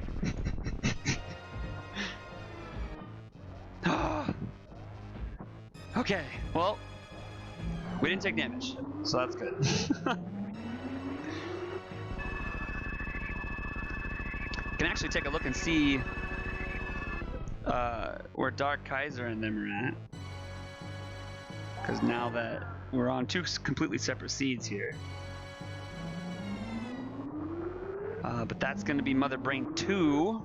Okay, well, we didn't take damage, so that's good. Can actually take a look and see where DarkKaiser and them are at. Because now that we're on two completely separate seeds here. But that's going to be Mother Brain 2.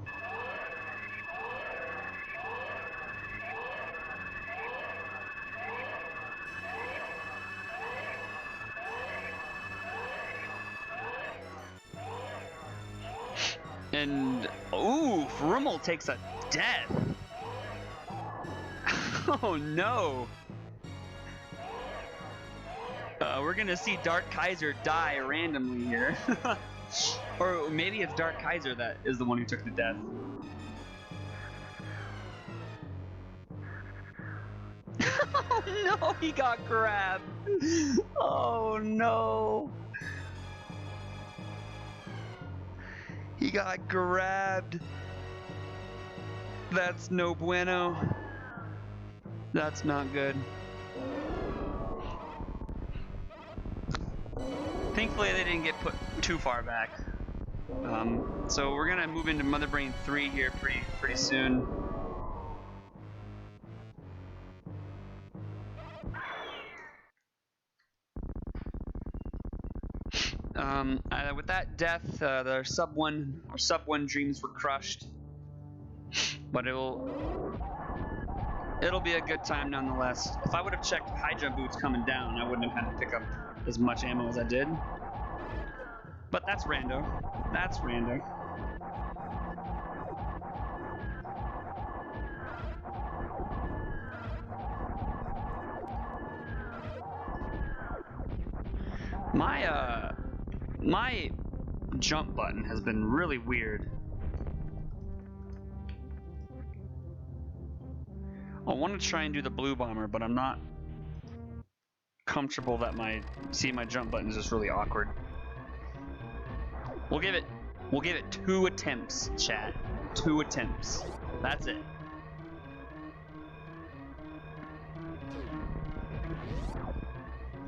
And, ooh, Roemml takes a death. Oh no. We're gonna see DarkKaiser die randomly here. Or maybe it's DarkKaiser that is the one who took the death. Oh no, he got grabbed. Oh no. He got grabbed. That's no bueno. That's not good. Thankfully they didn't get put too far back. So we're gonna move into Mother Brain 3 here pretty soon. With that death, the sub one dreams were crushed, but it'll be a good time nonetheless. If I would have checked high jump boots coming down, I wouldn't have had to pick up as much ammo as I did. But that's Rando. That's Rando. My jump button has been really weird. I want to try and do the blue bomber, but I'm not comfortable that my jump button is just really awkward. We'll give it 2 attempts, chat. 2 attempts. That's it.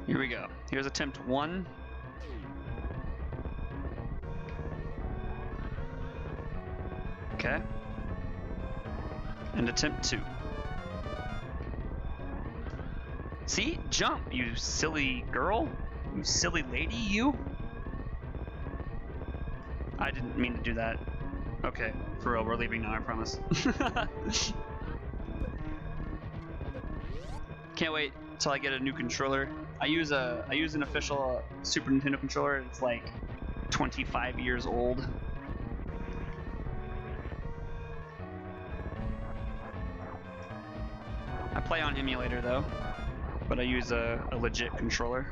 Here we go. Here's attempt 1. Okay. And attempt 2. See? Jump, you silly girl. You silly lady, you. I didn't mean to do that. Okay, for real, we're leaving now, I promise. Can't wait till I get a new controller. I use an official Super Nintendo controller. It's like 25 years old. I play on emulator though, but I use a legit controller.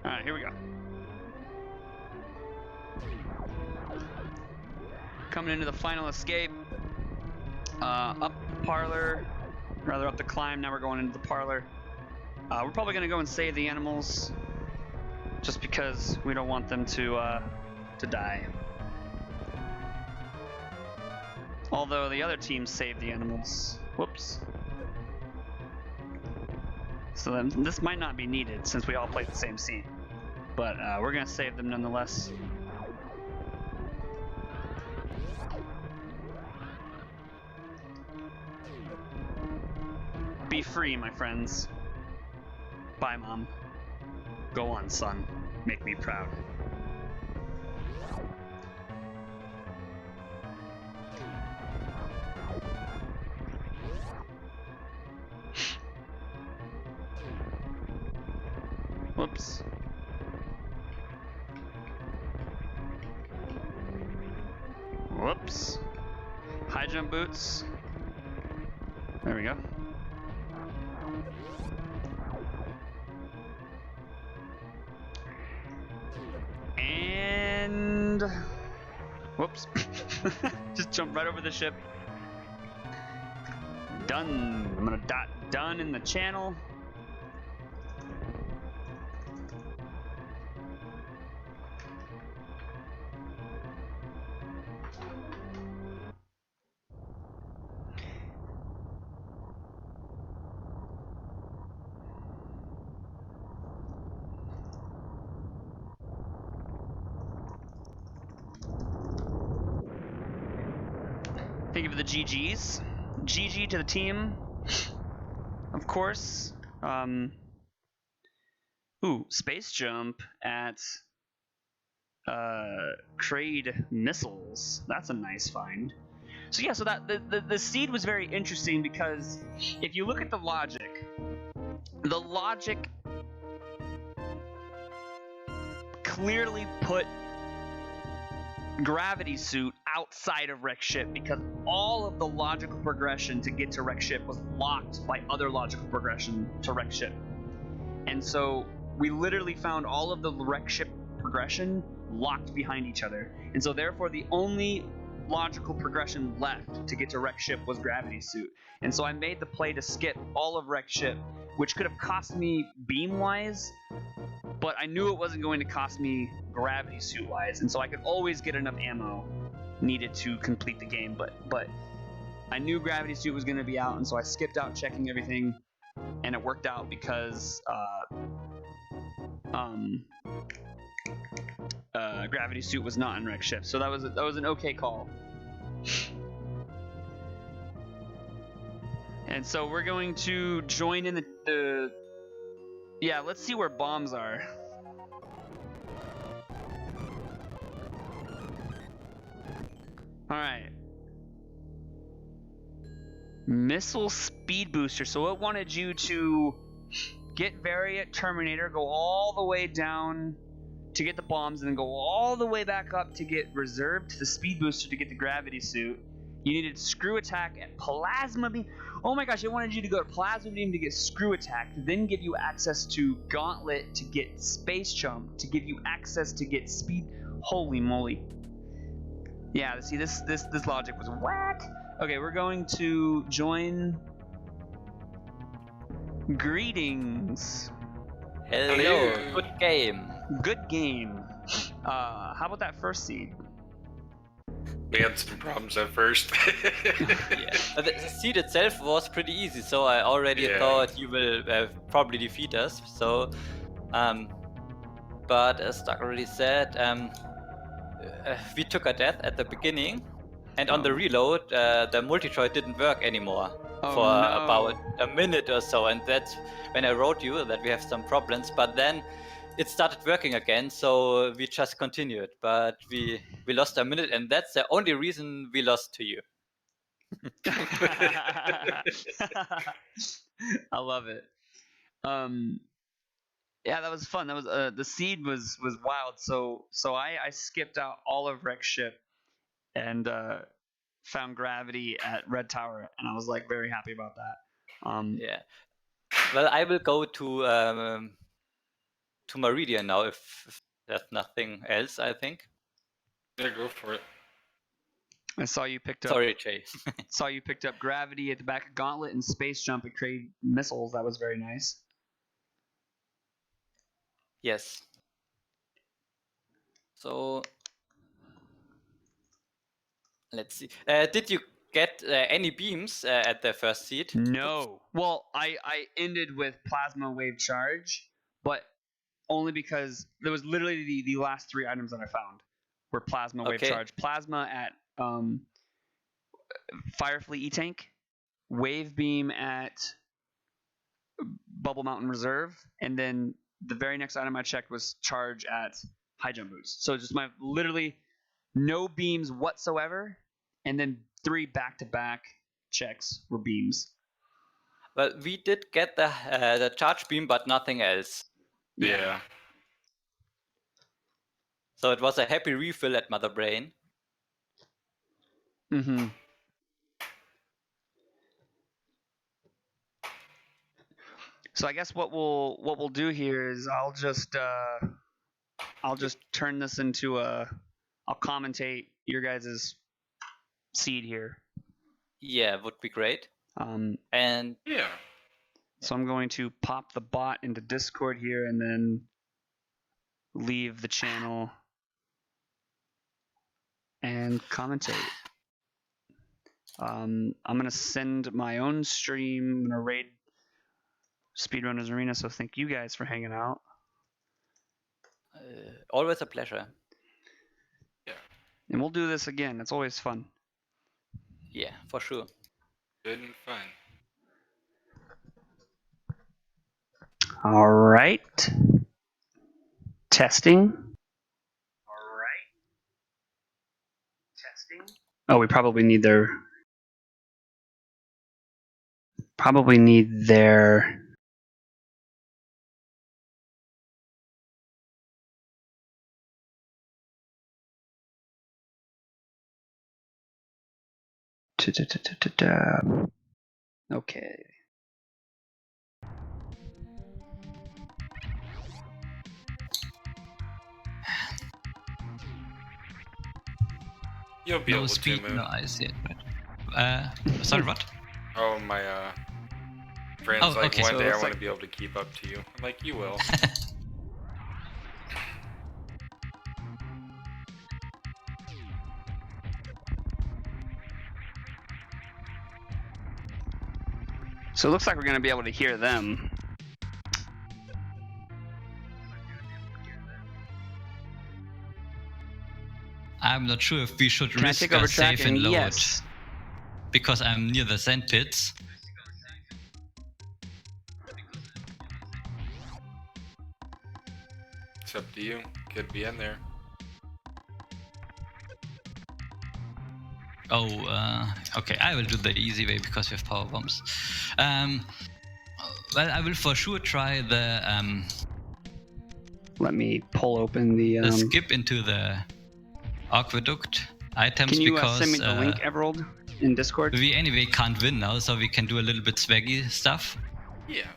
Alright, here we go. Coming into the final escape. Up the parlor, rather up the climb, now we're going into the parlor. We're probably gonna go and save the animals, just because we don't want them to die. Although the other team saved the animals. Whoops. So then this might not be needed since we all played the same scene. but we're gonna save them nonetheless. Be free, my friends. Bye, Mom. Go on, son. Make me proud. Whoops. Whoops. High jump boots. There we go. And whoops. Just jump right over the ship. Done. I'm gonna dot done in the channel. Thank you for the GGs. GG to the team, of course. Ooh, space jump at Kraid missiles. That's a nice find. So yeah, so that the seed was very interesting because if you look at the logic clearly put Gravity Suit outside of Wreck Ship because all of the logical progression to get to Wreck Ship was locked by other logical progression to Wreck Ship. And so we literally found all of the Wreck Ship progression locked behind each other. And so therefore the only logical progression left to get to Wreck Ship was Gravity Suit. And so I made the play to skip all of Wreck Ship, which could have cost me beam-wise, but I knew it wasn't going to cost me Gravity Suit-wise, and so I could always get enough ammo needed to complete the game, but I knew Gravity Suit was going to be out, and so I skipped out checking everything, and it worked out because Gravity Suit was not in Wreck Ship, so that was an okay call. And so we're going to join in the yeah, let's see where bombs are. Alright. Missile speed booster. So it wanted you to get Variant Terminator, go all the way down to get the bombs, and then go all the way back up to get reserved to the speed booster to get the gravity suit. You needed screw attack and plasma beam. Oh my gosh, it wanted you to go to plasma beam to get screw attack, to then give you access to gauntlet to get space jump, to give you access to get speed. Holy moly. Yeah, see, this logic was whack. Okay, we're going to join. Greetings. Hello, good game. Good game. How about that first seed? We had some problems at first. Yeah. But the seed itself was pretty easy, so I already thought you will probably defeat us. So, but as Doug already said, we took a death at the beginning, and on the reload, the multi-droid didn't work anymore for about a minute or so, and that's when I wrote you that we have some problems. But then it started working again, so we just continued. But we lost a minute, and that's the only reason we lost to you. I love it. Yeah, that was fun. That was the seed was wild. So I skipped out all of Wreck Ship and found gravity at Red Tower, and I was like very happy about that. Yeah. Well, I will go to Meridian now if there's nothing else, I think. Yeah, go for it. I saw you picked up. Sorry, Jay. Saw you picked up gravity at the back of Gauntlet and space jump at Kraid missiles. That was very nice. Yes. So let's see. Did you get any beams at the first seed? No. Well, I ended with plasma wave charge, but only because there was literally the last 3 items that I found were plasma, wave charge, plasma at Firefly E-Tank, wave beam at Bubble Mountain Reserve, and then the very next item I checked was charge at High Jump Boost. So just my literally no beams whatsoever, and then 3 back-to-back checks were beams. Well, we did get the charge beam, but nothing else. Yeah. So it was a happy refill at Mother Brain. Mm-hmm. So I guess what we'll do here is I'll just turn this into I'll commentate your guys' seed here. Yeah, would be great. And yeah. So I'm going to pop the bot into Discord here and then leave the channel and commentate. I'm gonna send my own stream. I'm gonna raid Speedrunners Arena, so thank you guys for hanging out. Always a pleasure. Yeah. And we'll do this again. It's always fun. Yeah, for sure. Good and fun. All right. Testing. Oh, we probably need their. Okay. You'll be no able speed, to move. no ice yet. Sorry, what? Oh, my friends, Oh, like okay. one So day I it's want to be able to keep up to you. I'm like, you will. So it looks like we're going to be able to hear them. I'm not sure if we should Can I risk take over a save tracking? and load. Yes. Because I'm near the sand pits. It's up to you. Could be in there. Oh, okay, I will do the easy way because we have power bombs. Well, I will for sure try the Let me pull open the skip into the aqueduct items. Can you because send me the link, Everald, in Discord? we anyway can't win now, so we can do a little bit swaggy stuff. Yeah.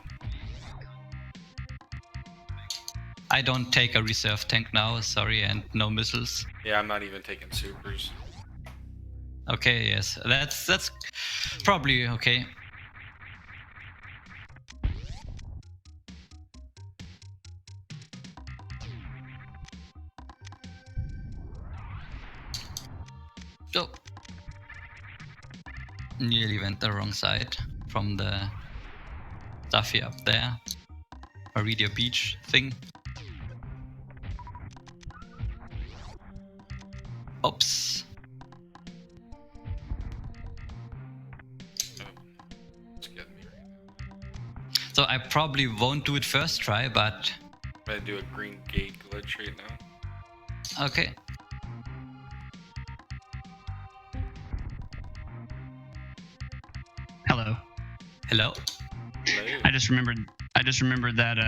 I don't take a reserve tank now, sorry, and no missiles. Yeah, I'm not even taking supers. Okay, yes, that's probably okay. Oh, nearly went the wrong side from the stuff here up there. Meridia Beach thing. Oops. It's getting me right. So I probably won't do it first try, but I'm gonna do a green gate glitch right now. okay. Hello. Hello. Hello. I just remembered that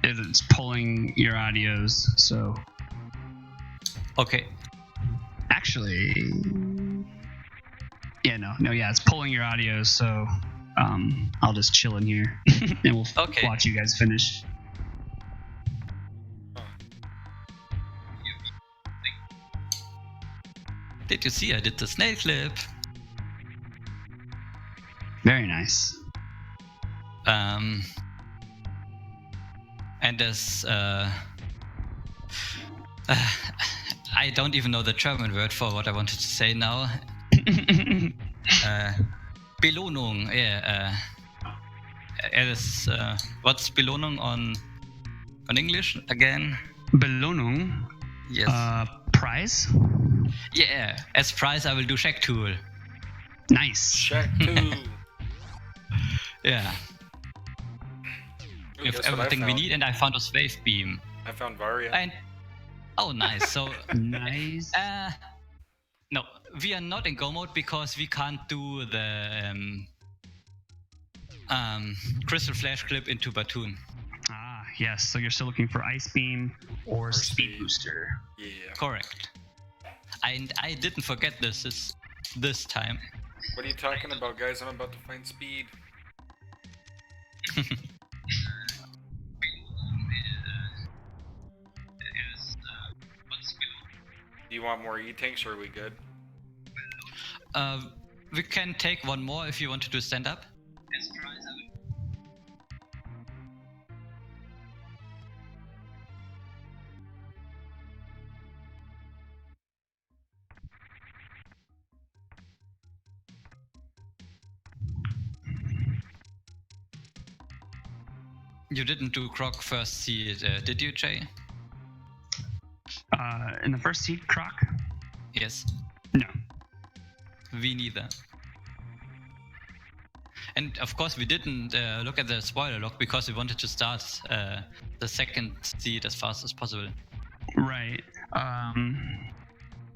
it's pulling your audios. So Okay. actually, yeah, it's pulling your audios. So I'll just chill in here and we'll Okay. watch you guys finish. Did you see I did the snail clip? Very nice. And there's I don't even know the German word for what I wanted to say now. Belohnung, yeah. It is, what's Belohnung on On English again. Belohnung. Yes. Prize. Yeah. As prize, I will do check tool. Nice. Check 2. Yeah. Ooh, We have guess what I everything we found? need, and I found a wave beam. I found Varia. And oh, nice. So Nice. no, we are not in go mode because we can't do the crystal flash clip into Batoon. Ah, yes. So you're still looking for Ice Beam or Speed Speed. Booster. Yeah. Correct. And I didn't forget this time. What are you talking about, guys? I'm about to find speed. Do you want more E-tanks or are we good? We can take one more if you want to do stand up. You didn't do Croc first seed, did you, Jay? In the first seed, Croc? Yes. No. We neither. And of course, we didn't look at the spoiler log because we wanted to start the second seed as fast as possible. Right.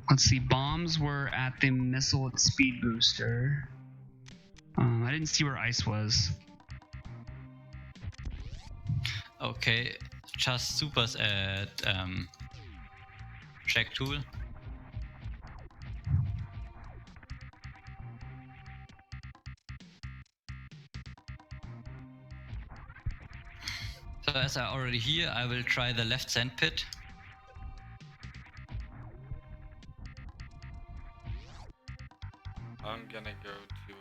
Let's see. Bombs were at the missile with Speed Booster. I didn't see where Ice was. Okay, just supers at check tool. So as I already here, I will try the left sand pit. I'm gonna go to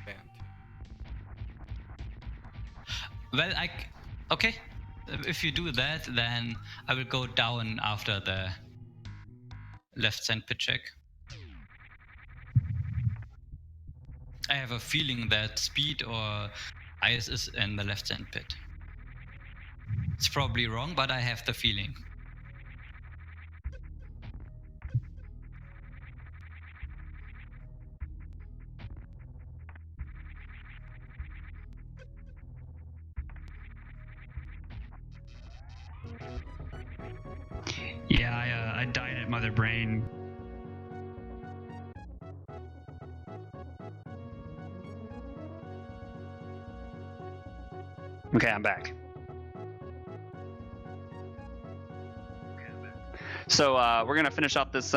band. Well, okay. If you do that, then I will go down after the left sand pit check. I have a feeling that speed or ice is in the left sand pit. It's probably wrong, but I have the feeling. Yeah, I died at Mother Brain. Okay, I'm back. So we're gonna finish off this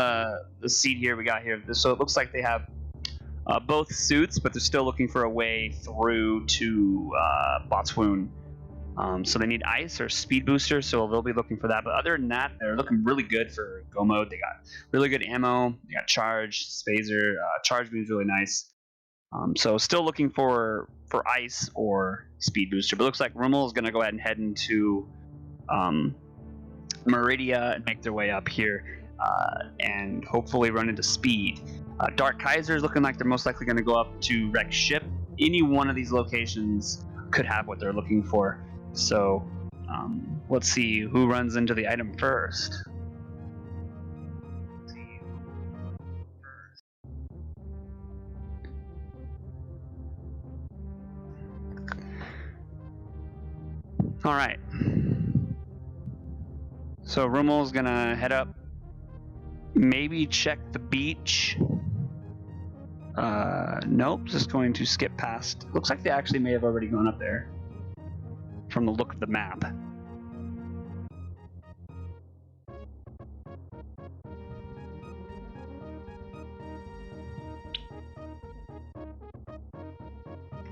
seed here we got here. So it looks like they have both suits, but they're still looking for a way through to Botswoon. So they need ice or speed booster, so they'll be looking for that. But other than that, they're looking really good for go mode. They got really good ammo. They got charge, phaser, charge beam's really nice. So still looking for ice or speed booster. But it looks like Roemml is going to go ahead and head into Meridia and make their way up here and hopefully run into speed. DarkKaiser is looking like they're most likely going to go up to wreck ship. Any one of these locations could have what they're looking for. So let's see who runs into the item first. All right. So Roemml's gonna head up. Maybe check the beach. Nope, just going to skip past. Looks like they actually may have already gone up there from the look of the map.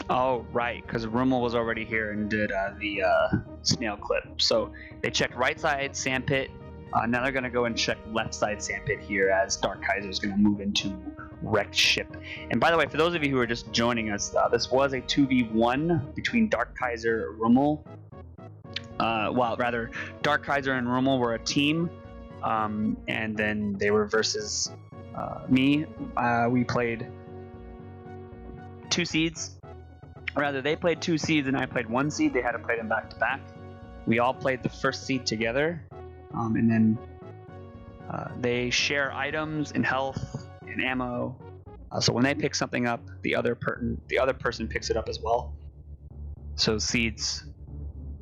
Oh, right, because Roemml was already here and did the snail clip. So they checked right side sandpit. Now they're going to go and check left side sandpit here as DarkKaiser is going to move into wrecked ship. And by the way, for those of you who are just joining us, this was a 2v1 between DarkKaiser and Roemml. Well, rather, DarkKaiser and Roemml were a team, and then they were versus me. We played 2 seeds. rather, they played 2 seeds and I played 1 seed. They had to play them back to back. We all played the first seed together, and then they share items and health and ammo. So when they pick something up, the other person picks it up as well. So seeds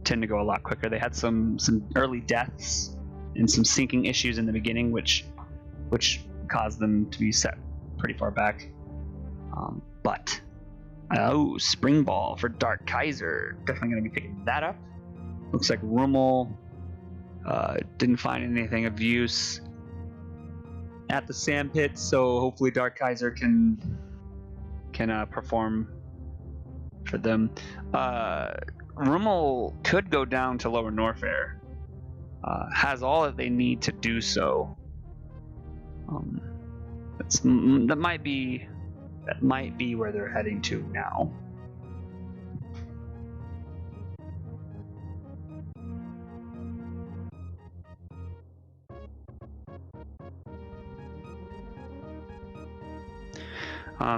tend to go a lot quicker. They had some early deaths and some syncing issues in the beginning, which caused them to be set pretty far back. But Spring Ball for DarkKaiser. Definitely going to be picking that up. Looks like Roemml didn't find anything of use at the sand pit, so hopefully DarkKaiser can perform for them. Roemml could go down to Lower Norfair. Has all that they need to do so. That might be where they're heading to now.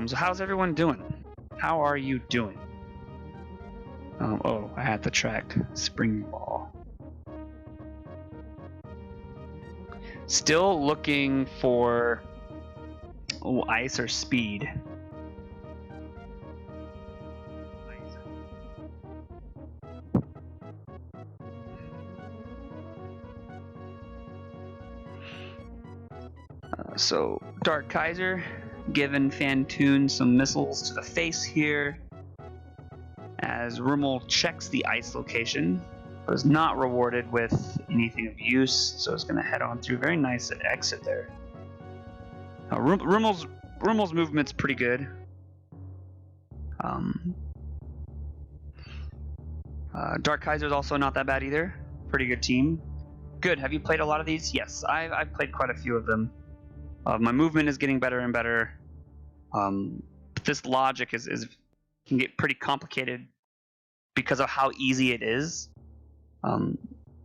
So how's everyone doing? How are you doing? Oh, I had to track Spring Ball. Still looking for ice or speed. So DarkKaiser giving Fantoon some missiles to the face here, as Roemml checks the ice location, but is not rewarded with anything of use, so it's going to head on through. Very nice exit there. Roemmel's movement's pretty good. DarkKaiser's also not that bad either. Pretty good team. Good. Have you played a lot of these? Yes, I've played quite a few of them. My movement is getting better and better. But this logic can get pretty complicated because of how easy it is.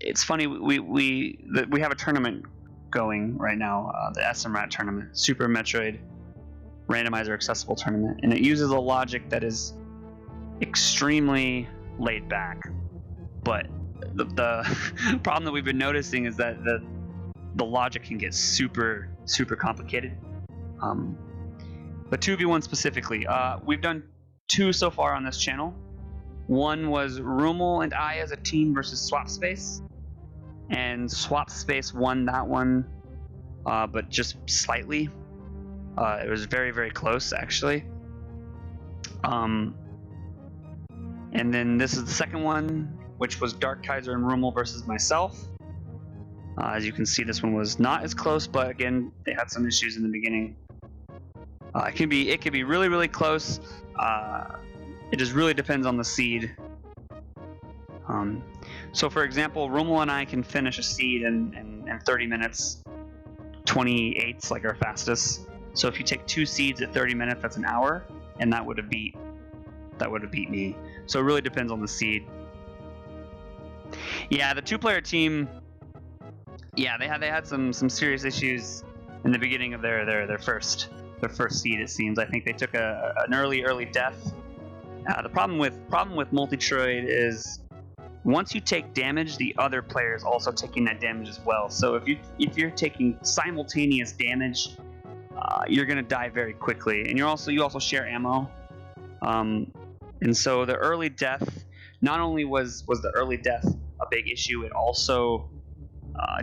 It's funny, we have a tournament going right now, the SMRAT tournament, Super Metroid Randomizer Accessible Tournament, and it uses a logic that is extremely laid back. But the problem that we've been noticing is that the logic can get super complicated. But 2v1 specifically, we've done 2 so far on this channel. One was Roemml and I as a team versus Swapspace, and Swapspace won that one, but just slightly. It was very close, actually. And then this is the second one, which was DarkKaiser and Roemml versus myself. As you can see, this one was not as close, but again, they had some issues in the beginning. It can be really close. It just really depends on the seed. So for example, Roemml and I can finish a seed in 30 minutes. 28's like our fastest. So if you take 2 seeds at 30 minutes, that's an hour, and that would have beat me. So it really depends on the seed. Yeah, the 2-player team. Yeah, they had some serious issues in the beginning of their first seed. It seems. I think they took an early death. The problem with Multitroid is once you take damage, the other player is also taking that damage as well. So if you're taking simultaneous damage, you're gonna die very quickly, and you also share ammo. And so the early death, not only was the early death a big issue, it also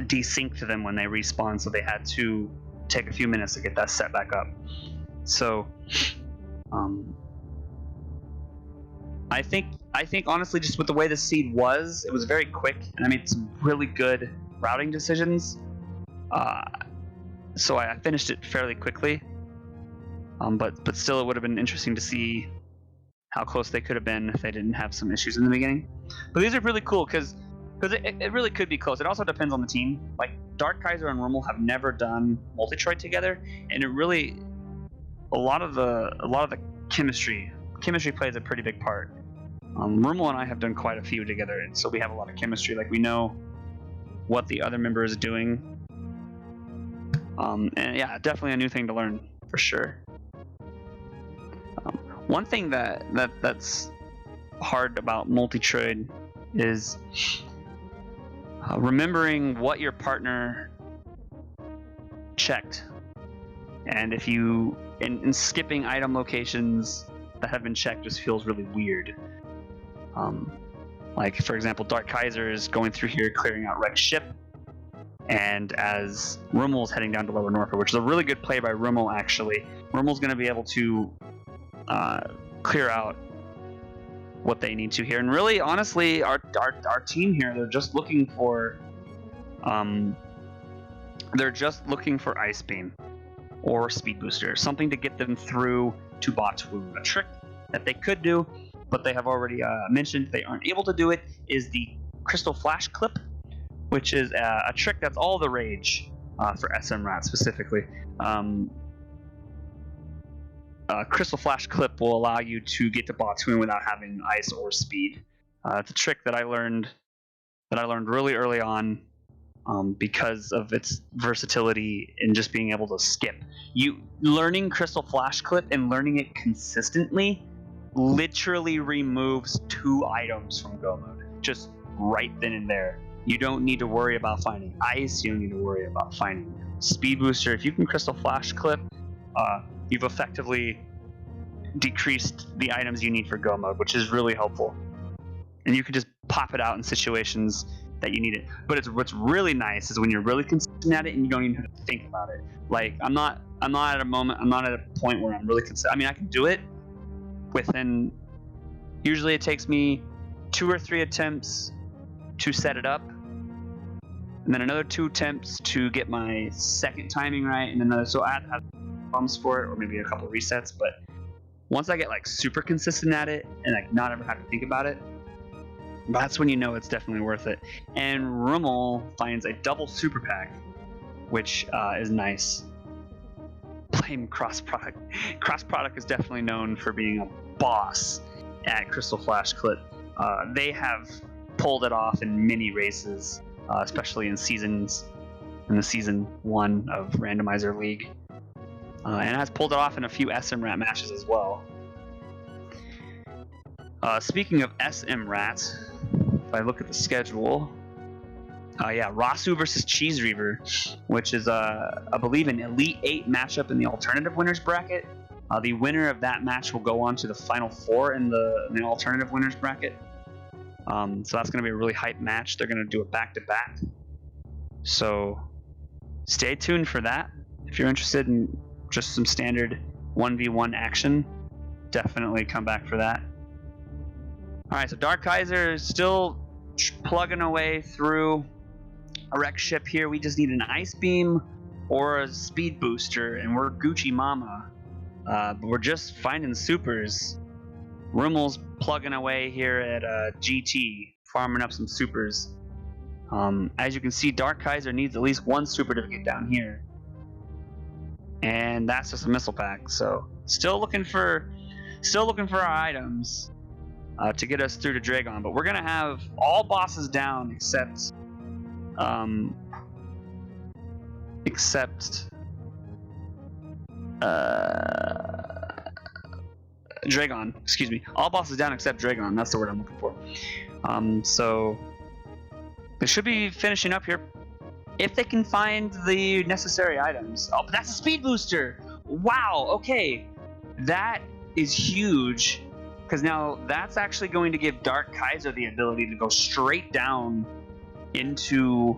desynced them when they respawn, so they had to take a few minutes to get that set back up. So I think honestly, just with the way the seed was, it was very quick, and I made some really good routing decisions. So I finished it fairly quickly. But still, it would have been interesting to see how close they could have been if they didn't have some issues in the beginning. But these are really cool because it really could be close. It also depends on the team. Like DarkKaiser and Roemml have never done Multitroid together, and it really a lot of the chemistry plays a pretty big part. Roemml and I have done quite a few together, and so we have a lot of chemistry. Like we know what the other member is doing. And yeah, definitely a new thing to learn for sure. One thing that's hard about Multitroid is remembering what your partner checked, and if you and skipping item locations that have been checked just feels really weird. Like for example, DarkKaiser is going through here clearing out wrecked ship, and as Roemml is heading down to Lower Norfolk, which is a really good play by Roemml actually. Roemml's going to be able to clear out what they need to here, and really honestly our team here, they're just looking for Ice Beam or Speed Booster, something to get them through to Batu. A trick that they could do, but they have already mentioned they aren't able to do it, is the Crystal Flash Clip, which is a trick that's all the rage for SM Rat specifically. Crystal Flash Clip will allow you to get to Batu without having ice or speed. It's a trick that I learned really early on because of its versatility and just being able to skip. Learning Crystal Flash Clip and learning it consistently literally removes 2 items from Go Mode, just right then and there. You don't need to worry about finding ice. You don't need to worry about finding Speed Booster. If you can Crystal Flash Clip, you've effectively decreased the items you need for Go Mode, which is really helpful. And you can just pop it out in situations that you need it. But what's really nice is when you're really consistent at it and you don't even have to think about it. Like I'm not at a point where I'm really consistent. I mean, I can do it within, usually it takes me 2 or 3 attempts to set it up, and then another 2 attempts to get my second timing right, and another, so I have bumps for it, or maybe a couple of resets. But once I get like super consistent at it and like not ever have to think about it, that's when you know it's definitely worth it. And Roemml finds a double super pack, which is nice. Blame Cross Product. Cross Product is definitely known for being a boss at Crystal Flash Clip. They have pulled it off in many races, especially in the season 1 of Randomizer League, and has pulled it off in a few SM Rat matches as well. Speaking of SM Rat, if I look at the schedule, Rasu versus Cheese Reaver, which is I believe an Elite 8 matchup in the alternative winners bracket. The winner of that match will go on to the Final 4 in the alternative winners bracket. So that's going to be a really hype match. They're going to do it back-to-back. So stay tuned for that. If you're interested in just some standard 1v1 action, definitely come back for that. Alright, so DarkKaiser is still plugging away through a wreck ship here. We just need an Ice Beam or a Speed Booster, and we're Gucci Mama. But we're just finding supers. Roemml's plugging away here at GT, farming up some supers. As you can see, DarkKaiser needs at least 1 super to get down here, and that's just a missile pack. So still looking for our items to get us through to Dragon. But we're gonna have all bosses down except Dragon, excuse me. All bosses down except Dragon. That's the word I'm looking for. So they should be finishing up here if they can find the necessary items. Oh, but that's a Speed Booster. Wow. Okay, that is huge, because now that's actually going to give DarkKaiser the ability to go straight down into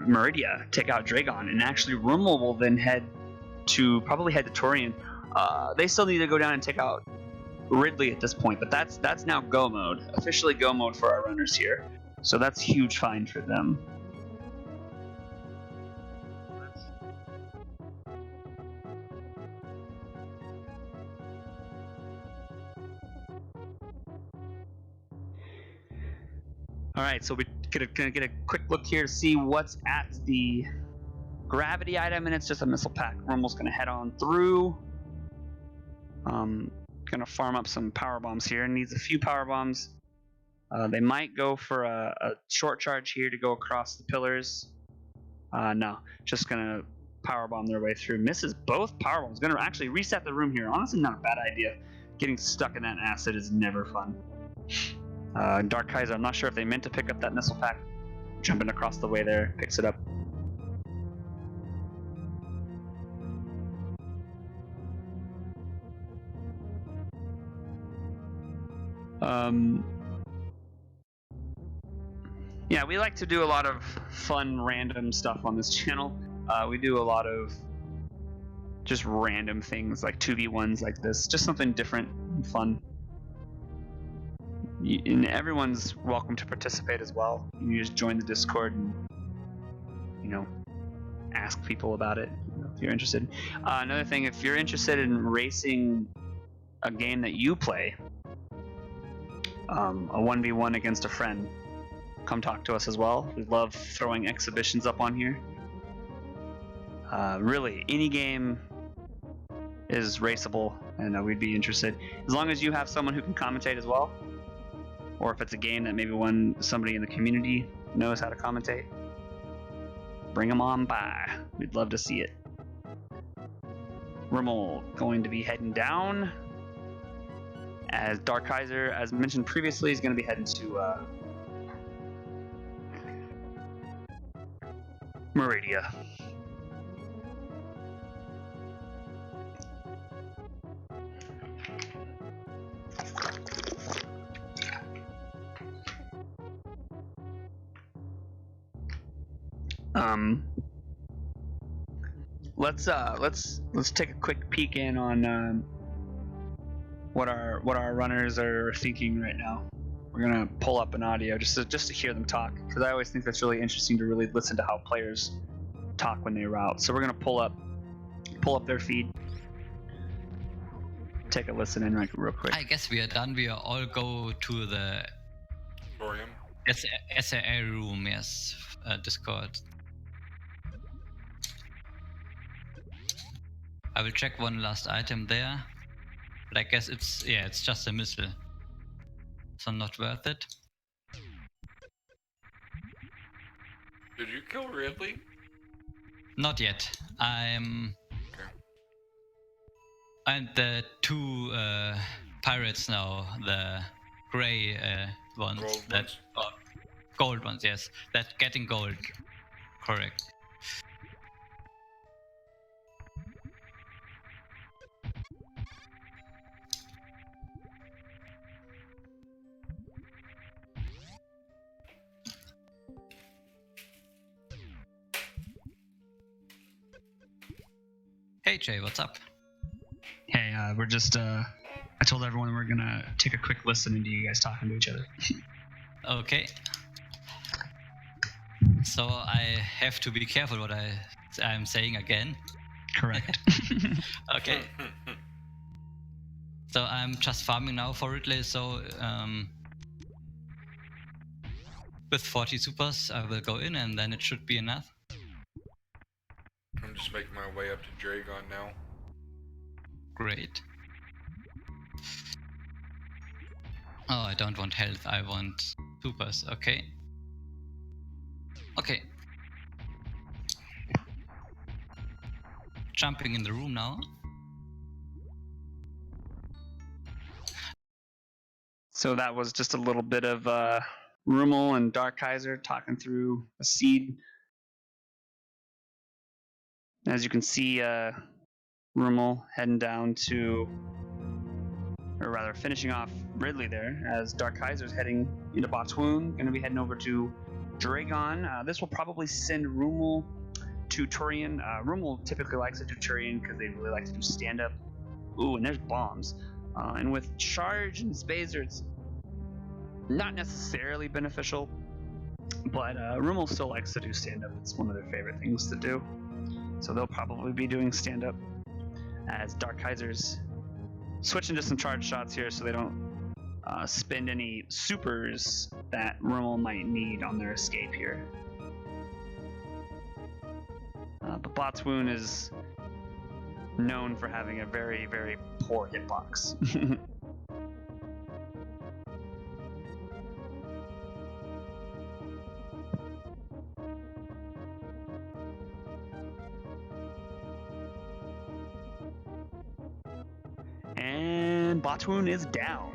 Meridia, take out Dragon, and actually Roemml will then probably head to Torian. They still need to go down and take out Ridley at this point, but that's now Go Mode, officially Go Mode for our runners here. So that's a huge find for them. All right, so we're gonna get a quick look here to see what's at the gravity item, and it's just a missile pack. Roemml's gonna head on through. Gonna farm up some power bombs here. Needs a few power bombs. They might go for a short charge here to go across the pillars. No, just gonna powerbomb their way through. Misses both powerbombs. Gonna actually reset the room here. Honestly, not a bad idea. Getting stuck in that acid is never fun. DarkKaiser, I'm not sure if they meant to pick up that missile pack. Jumping across the way there, picks it up. Yeah, we like to do a lot of fun, random stuff on this channel. We do a lot of just random things like 2v1s like this, just something different and fun. And everyone's welcome to participate as well. You just join the Discord and, you know, ask people about it if you're interested. Another thing, if you're interested in racing a game that you play, a 1v1 against a friend, come talk to us as well. We love throwing exhibitions up on here. Really, any game is raceable, and we'd be interested. As long as you have someone who can commentate as well, or if it's a game that maybe somebody in the community knows how to commentate, bring them on by. We'd love to see it. Roemml going to be heading down, as DarkKaiser, as mentioned previously, is going to be heading to Meridia. Let's take a quick peek in on what our runners are thinking right now. We're gonna pull up an audio just to hear them talk, because I always think that's really interesting to really listen to how players talk when they route. So we're gonna pull up their feed, take a listen in real quick. I guess we are done. We all go to the SAA room, yes, Discord. I will check one last item there, but I guess it's just a missile, so not worth it. Did you kill Ridley? Not yet. I'm and the two pirates now, the gray ones, gold ones, yes, that getting gold, correct. Hey Jay, what's up? Hey, we're just I told everyone we're gonna take a quick listen into you guys talking to each other. Okay. So I have to be careful what I'm saying again. Correct. Okay. So I'm just farming now for Ridley, so with 40 supers I will go in and then it should be enough. I'm just making my way up to Dragon now. Great. Oh, I don't want health, I want supers, okay. Okay. Jumping in the room now. So that was just a little bit of Roemml and DarkKaiser talking through a seed. As you can see, Roemml heading down to, or rather finishing off Ridley there, as DarkKaiser's heading into Botswoon, going to be heading over to Dragon. This will probably send Roemml to Turian. Roemml typically likes to do Turian because they really like to do stand-up. Ooh, and there's bombs. And with charge and Spazer, it's not necessarily beneficial, but Roemml still likes to do stand-up. It's one of their favorite things to do. So they'll probably be doing stand-up, as DarkKaiser's switching to some charge shots here so they don't spend any supers that Roemml might need on their escape here. But Botswoon is known for having a very, very poor hitbox. Platoon is down.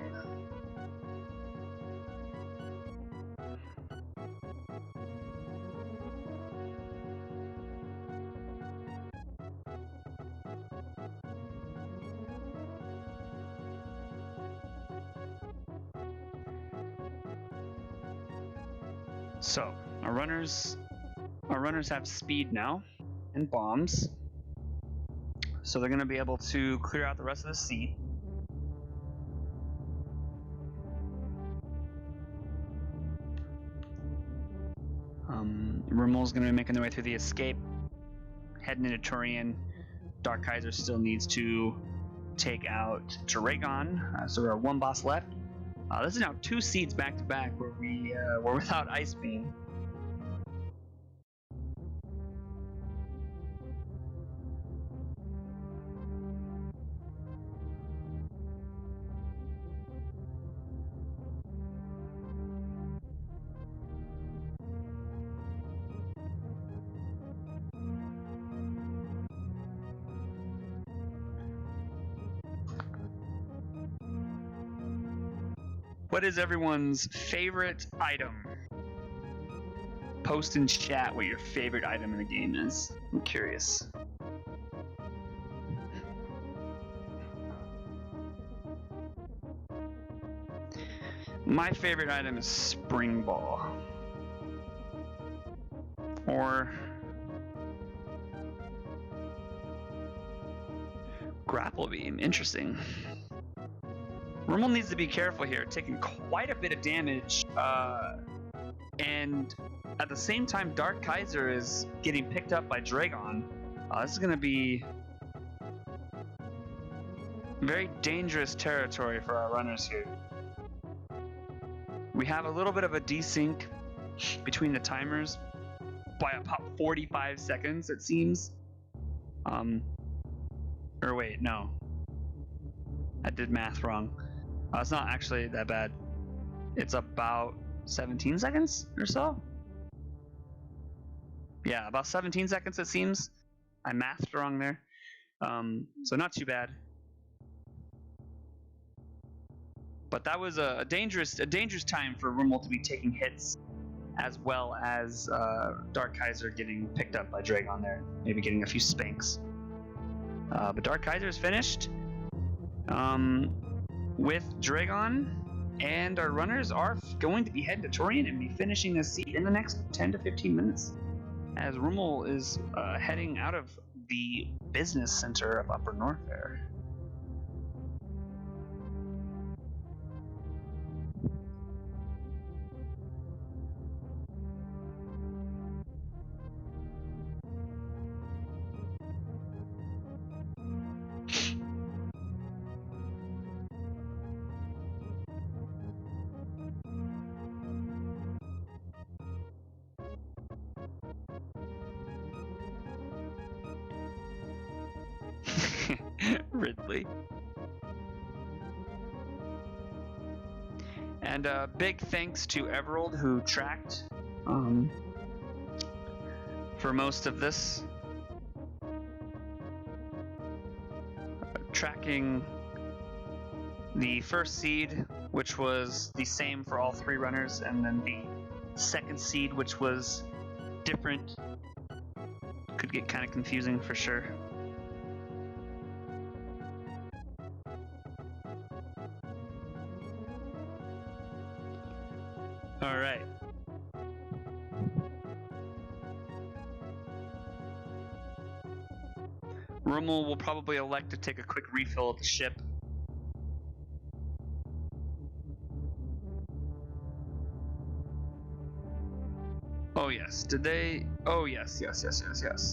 So, our runners have speed now and bombs. So they're going to be able to clear out the rest of the seat. Roemml's going to be making their way through the escape, heading into Turian. DarkKaiser still needs to take out Dragon, so we're at one boss left. This is now 2 seeds back to back where we were without Ice Beam. What is everyone's favorite item? Post in chat what your favorite item in the game is. I'm curious. My favorite item is Spring Ball. Or Grapple Beam. Interesting. Roemml needs to be careful here, taking quite a bit of damage, and at the same time, DarkKaiser is getting picked up by Dragon. This is going to be very dangerous territory for our runners here. We have a little bit of a desync between the timers by about 45 seconds, it seems. Or wait, no. I did math wrong. It's not actually that bad. It's about 17 seconds or so. Yeah, about 17 seconds it seems. I mathed wrong there. So not too bad. But that was a dangerous time for Roemml to be taking hits, as well as DarkKaiser getting picked up by Dragon there, maybe getting a few spanks. But DarkKaiser is finished. With Dragon, and our runners are going to be heading to Turian and be finishing this seat in the next 10 to 15 minutes, as Roemml is heading out of the business center of Upper Norfair. Ridley. And big thanks to Everald, who tracked for most of this. Tracking the first seed, which was the same for all 3 runners, and then the second seed, which was different. Could get kind of confusing for sure. All right. Roemml will probably elect to take a quick refill of the ship. Oh yes, did they? Oh yes.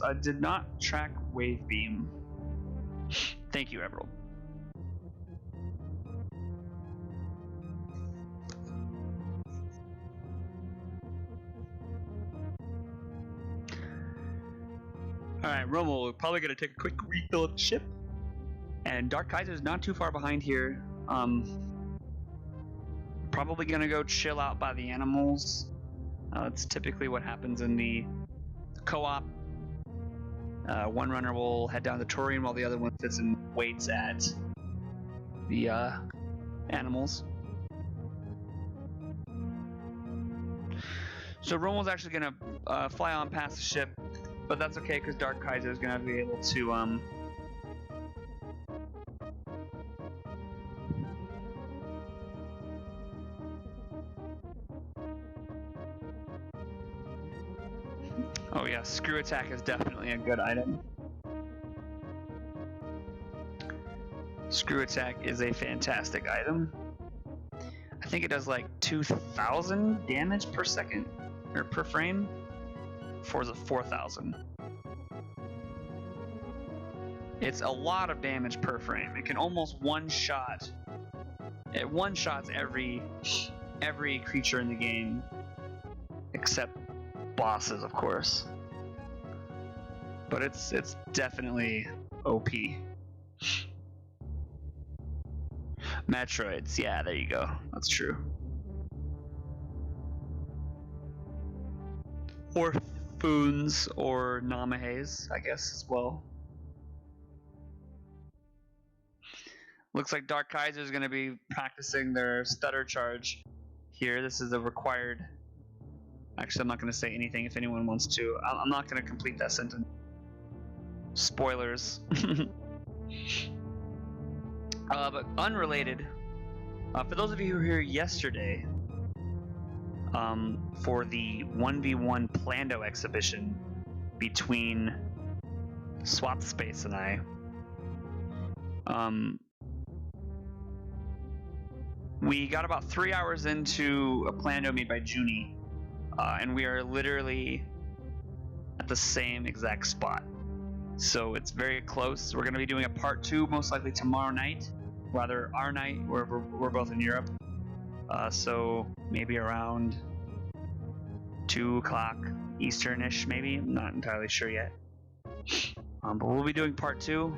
I did not track Wave Beam. Thank you, Everald. Alright, Roemml, we're probably going to take a quick refill of the ship. And DarkKaiser is not too far behind here. Probably going to go chill out by the animals. It's typically what happens in the co-op. One runner will head down to Turian while the other one sits and waits at the animals. So Roemml's actually gonna fly on past the ship, but that's okay because DarkKaiser is gonna be able to Oh yeah, Screw Attack is definitely a good item. Screw Attack is a fantastic item. I think it does like 2,000 damage per second, or per frame. 4 is a 4,000. It's a lot of damage per frame. It can almost one-shot. It one-shots every creature in the game, except bosses, of course. But it's definitely OP. Metroids, yeah, there you go. That's true. Or Foons or Namahes, I guess, as well. Looks like DarkKaiser is going to be practicing their stutter charge here. This is a required... Actually, I'm not going to say anything if anyone wants to. I'm not going to complete that sentence. Spoilers. But unrelated, for those of you who were here yesterday, for the 1v1 Plando exhibition between Swap Space and I, we got about 3 hours into a Plando made by Junie, and we are literally at the same exact spot. So it's very close. We're going to be doing a part 2 most likely tomorrow night. Rather, our night, where we're both in Europe. So maybe around 2 o'clock Eastern-ish, maybe. I'm not entirely sure yet. But we'll be doing part 2.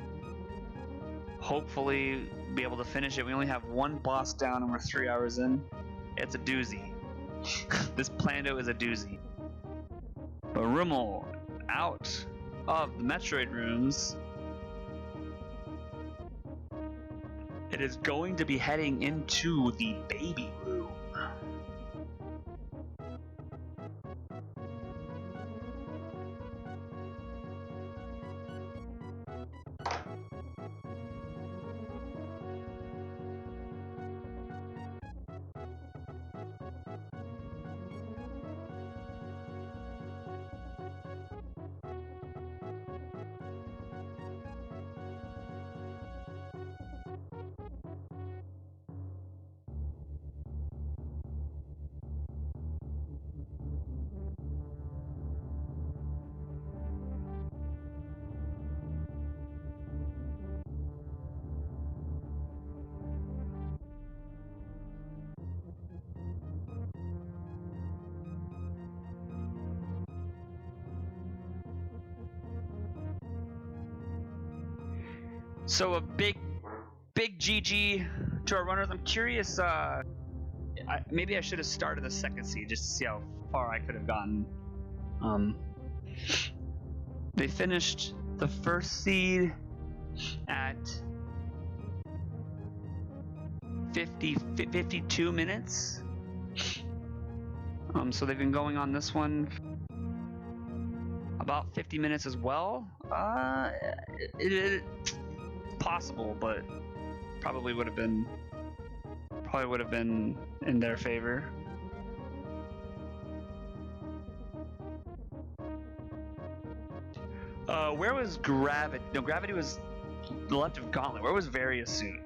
Hopefully be able to finish it. We only have one boss down and we're 3 hours in. It's a doozy. This Plando is a doozy. But Roemml out of the Metroid rooms. It is going to be heading into the baby room. So a big GG to our runners. I'm curious, maybe I should have started the second seed just to see how far I could have gotten. They finished the first seed at 52 minutes. So they've been going on this one about 50 minutes as well. It's possible, but probably would have been in their favor. Where was Gravity? No, Gravity was left of Gauntlet. Where was Various Suit?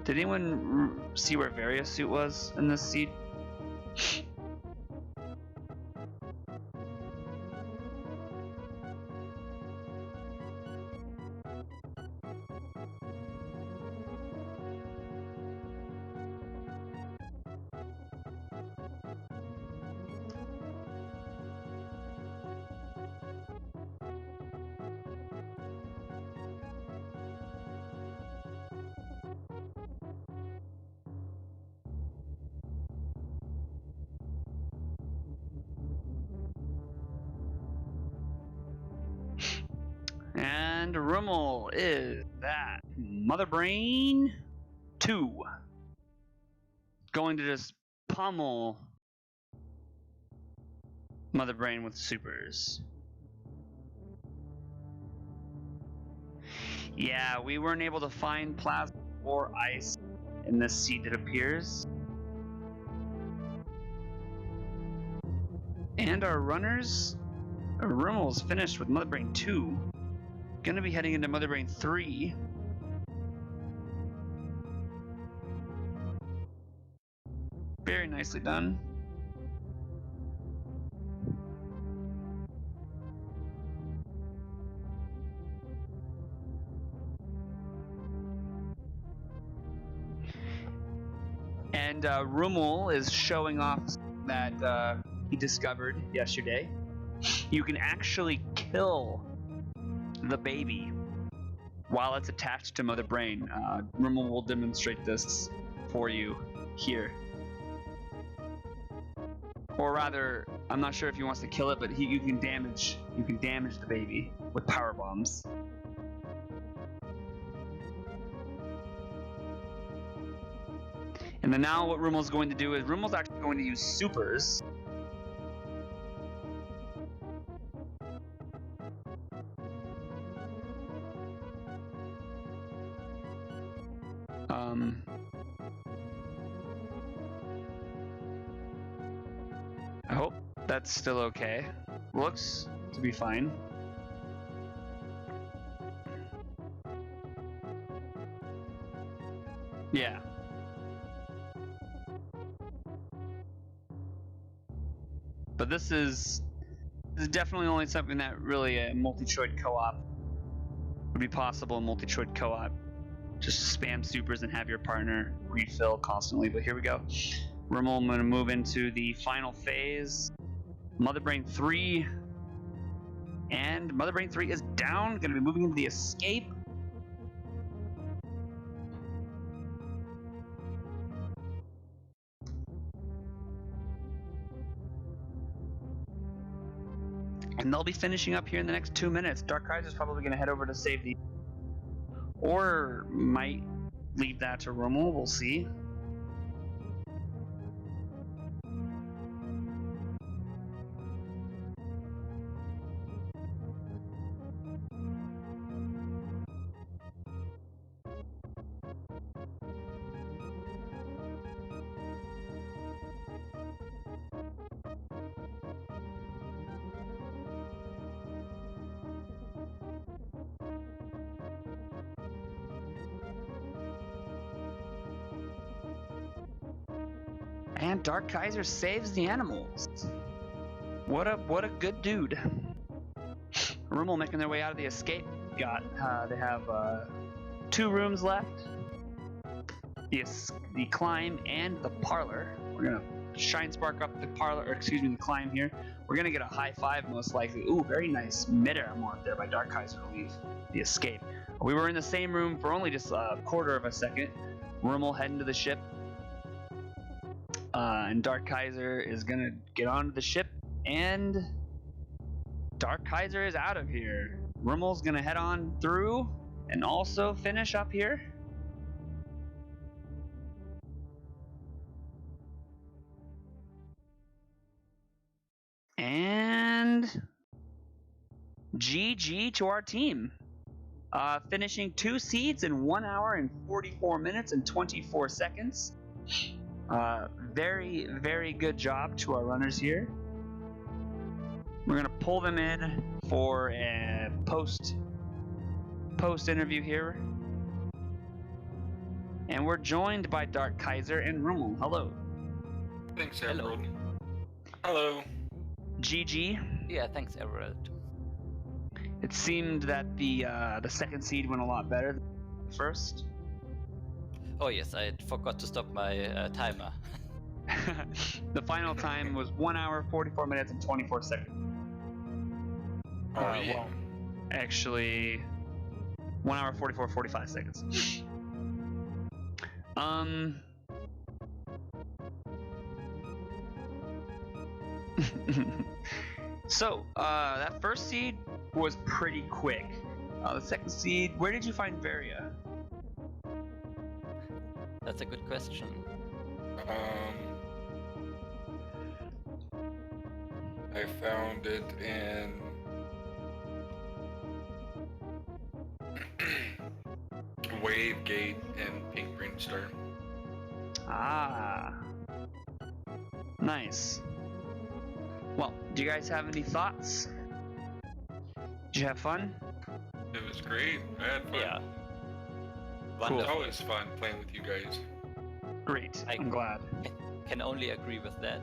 Did anyone see where Various Suit was in this seed? And Roemml is that Mother Brain 2. going to just pummel Mother Brain with supers. Yeah, we weren't able to find plasma or ice in this seed, it appears. And our runners, Roemml's finished with Mother Brain 2. Gonna be heading into Mother Brain 3. Very nicely done. And Roemml is showing off that he discovered yesterday. You can actually kill the baby while it's attached to Mother Brain. Roemml will demonstrate this for you here. Or rather, I'm not sure if he wants to kill it, but you can damage the baby with power bombs. And then now what Roemml's going to do is Roemml's actually going to use supers. I hope that's still okay. Looks to be fine. Yeah. But this is definitely only something that really a multi-choid co-op would be possible in multi-choid co-op. Just spam supers and have your partner refill constantly. But here we go. Roemml, I'm going to move into the final phase. Mother Brain 3. And Mother Brain 3 is down. Going to be moving into the escape. And they'll be finishing up here in the next 2 minutes. DarkKaiser's probably going to head over to save the... Or might leave that to Roemml. We'll see. And DarkKaiser saves the animals. What a good dude. Roemml making their way out of the escape. They have 2 rooms left. The climb and the parlor. We're gonna shine spark up the parlor, or excuse me, the climb here. We're gonna get a high five most likely. Ooh, very nice mid-air morph there by DarkKaiser to leave the escape. We were in the same room for only just a quarter of a second. Roemml heading to the ship. And DarkKaiser is gonna get onto the ship, and DarkKaiser is out of here. Roemml's gonna head on through and also finish up here. And GG to our team. Finishing 2 seeds in 1 hour and 44 minutes and 24 seconds. Very, very good job to our runners here. We're gonna pull them in for a post interview here. And we're joined by DarkKaiser and Roemml. Hello. Thanks, Emerald. Hello. GG. Yeah, thanks, Emerald. It seemed that the second seed went a lot better than the first. Oh yes, I forgot to stop my timer. The final time was 1 hour, 44 minutes, and 24 seconds. Oh, yeah. Well, actually, 1 hour, 44, 45 seconds. So, that first seed was pretty quick. The second seed, where did you find Varia? That's a good question. I found it in Wave Gate and Pink Green Star. Ah. Nice. Well, do you guys have any thoughts? Did you have fun? It was great. I had fun. Yeah. It's Wonderful. always fun playing with you guys. Great. I- I'm glad. Can only agree with that.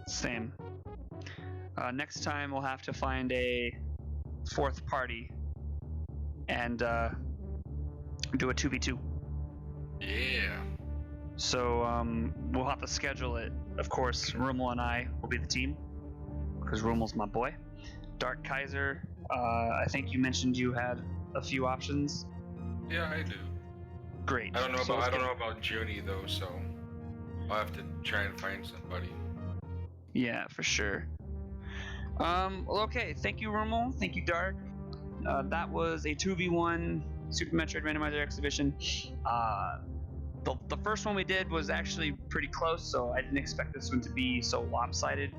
Same. Next time we'll have to find a fourth party and do a 2v2. Yeah. So we'll have to schedule it. Of course, Roemml and I will be the team because Roemml's my boy. DarkKaiser, I think you mentioned you had a few options. Yeah, I do. Great. I don't know So let's about Junie though, so I'll have to try and find somebody. Yeah, for sure. Well, okay. Thank you, Roemml. Thank you, Dark. That was a 2v1 Super Metroid Randomizer exhibition. The first one we did was actually pretty close, so I didn't expect this one to be so lopsided.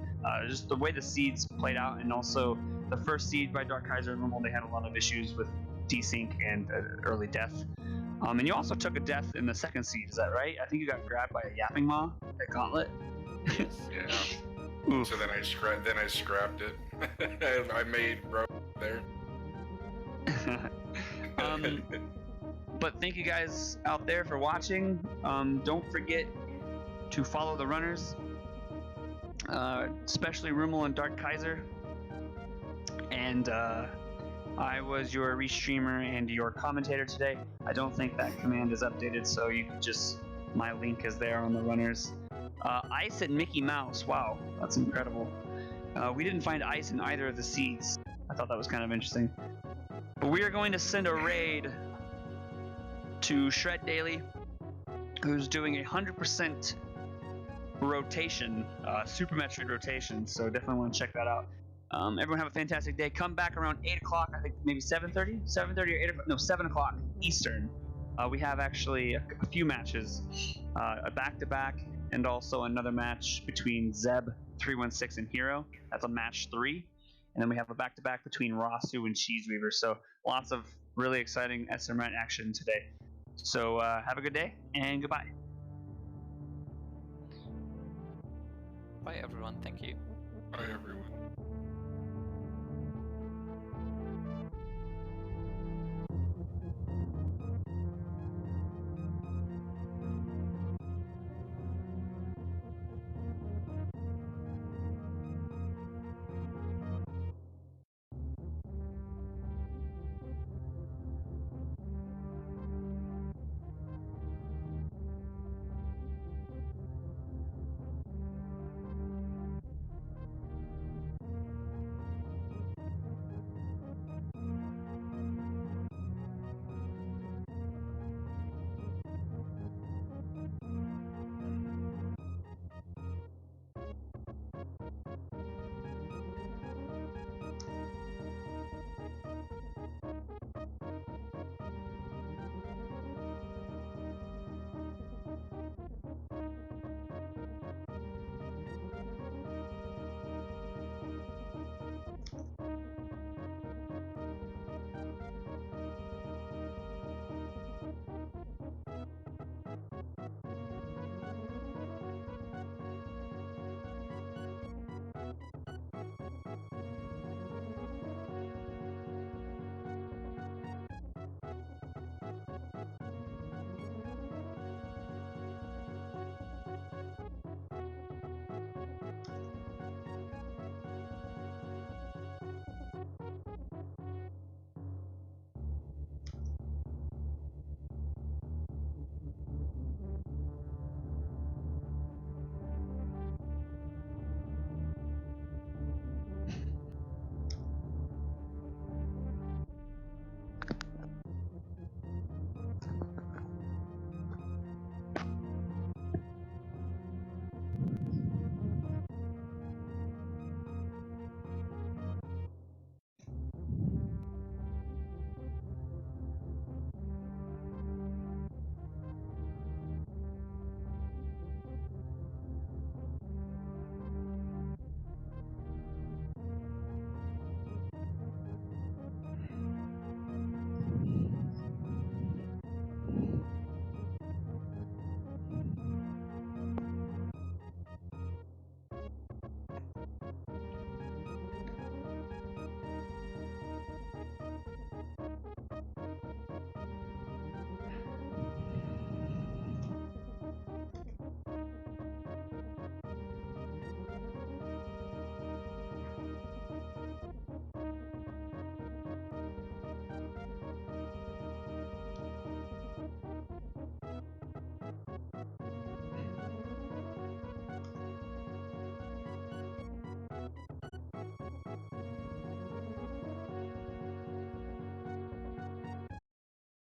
Just the way the seeds played out, and also the first seed by DarkKaiser and Roemml, they had a lot of issues with desync and early death. And you also took a death in the second seed, is that right? I think you got grabbed by a Yapping Maw at Gauntlet. Yeah. Oof. So then I scrapped it. I made bro there. But thank you guys out there for watching. Don't forget to follow the runners, especially Roemml and DarkKaiser. And I was your restreamer and your commentator today. I don't think that command is updated, so you can just, my link is there on the runners. Ice and Mickey Mouse, wow, that's incredible. We didn't find ice in either of the seeds. I thought that was kind of interesting. But we are going to send a raid to Shred Daily, who's doing 100% rotation, Super Metroid rotation, so definitely want to check that out. Everyone have a fantastic day. Come back around 8 o'clock, I think maybe 7:30? 7:30 or 8 o'clock? No, 7 o'clock Eastern. We have actually a few matches, a back-to-back, and also another match between Zeb316 and Hero. That's a match 3. And then we have a back-to-back between Rasu and Cheeseweaver. So lots of really exciting SMRAT action today. So have a good day, and goodbye. Bye everyone, thank you. Bye everyone.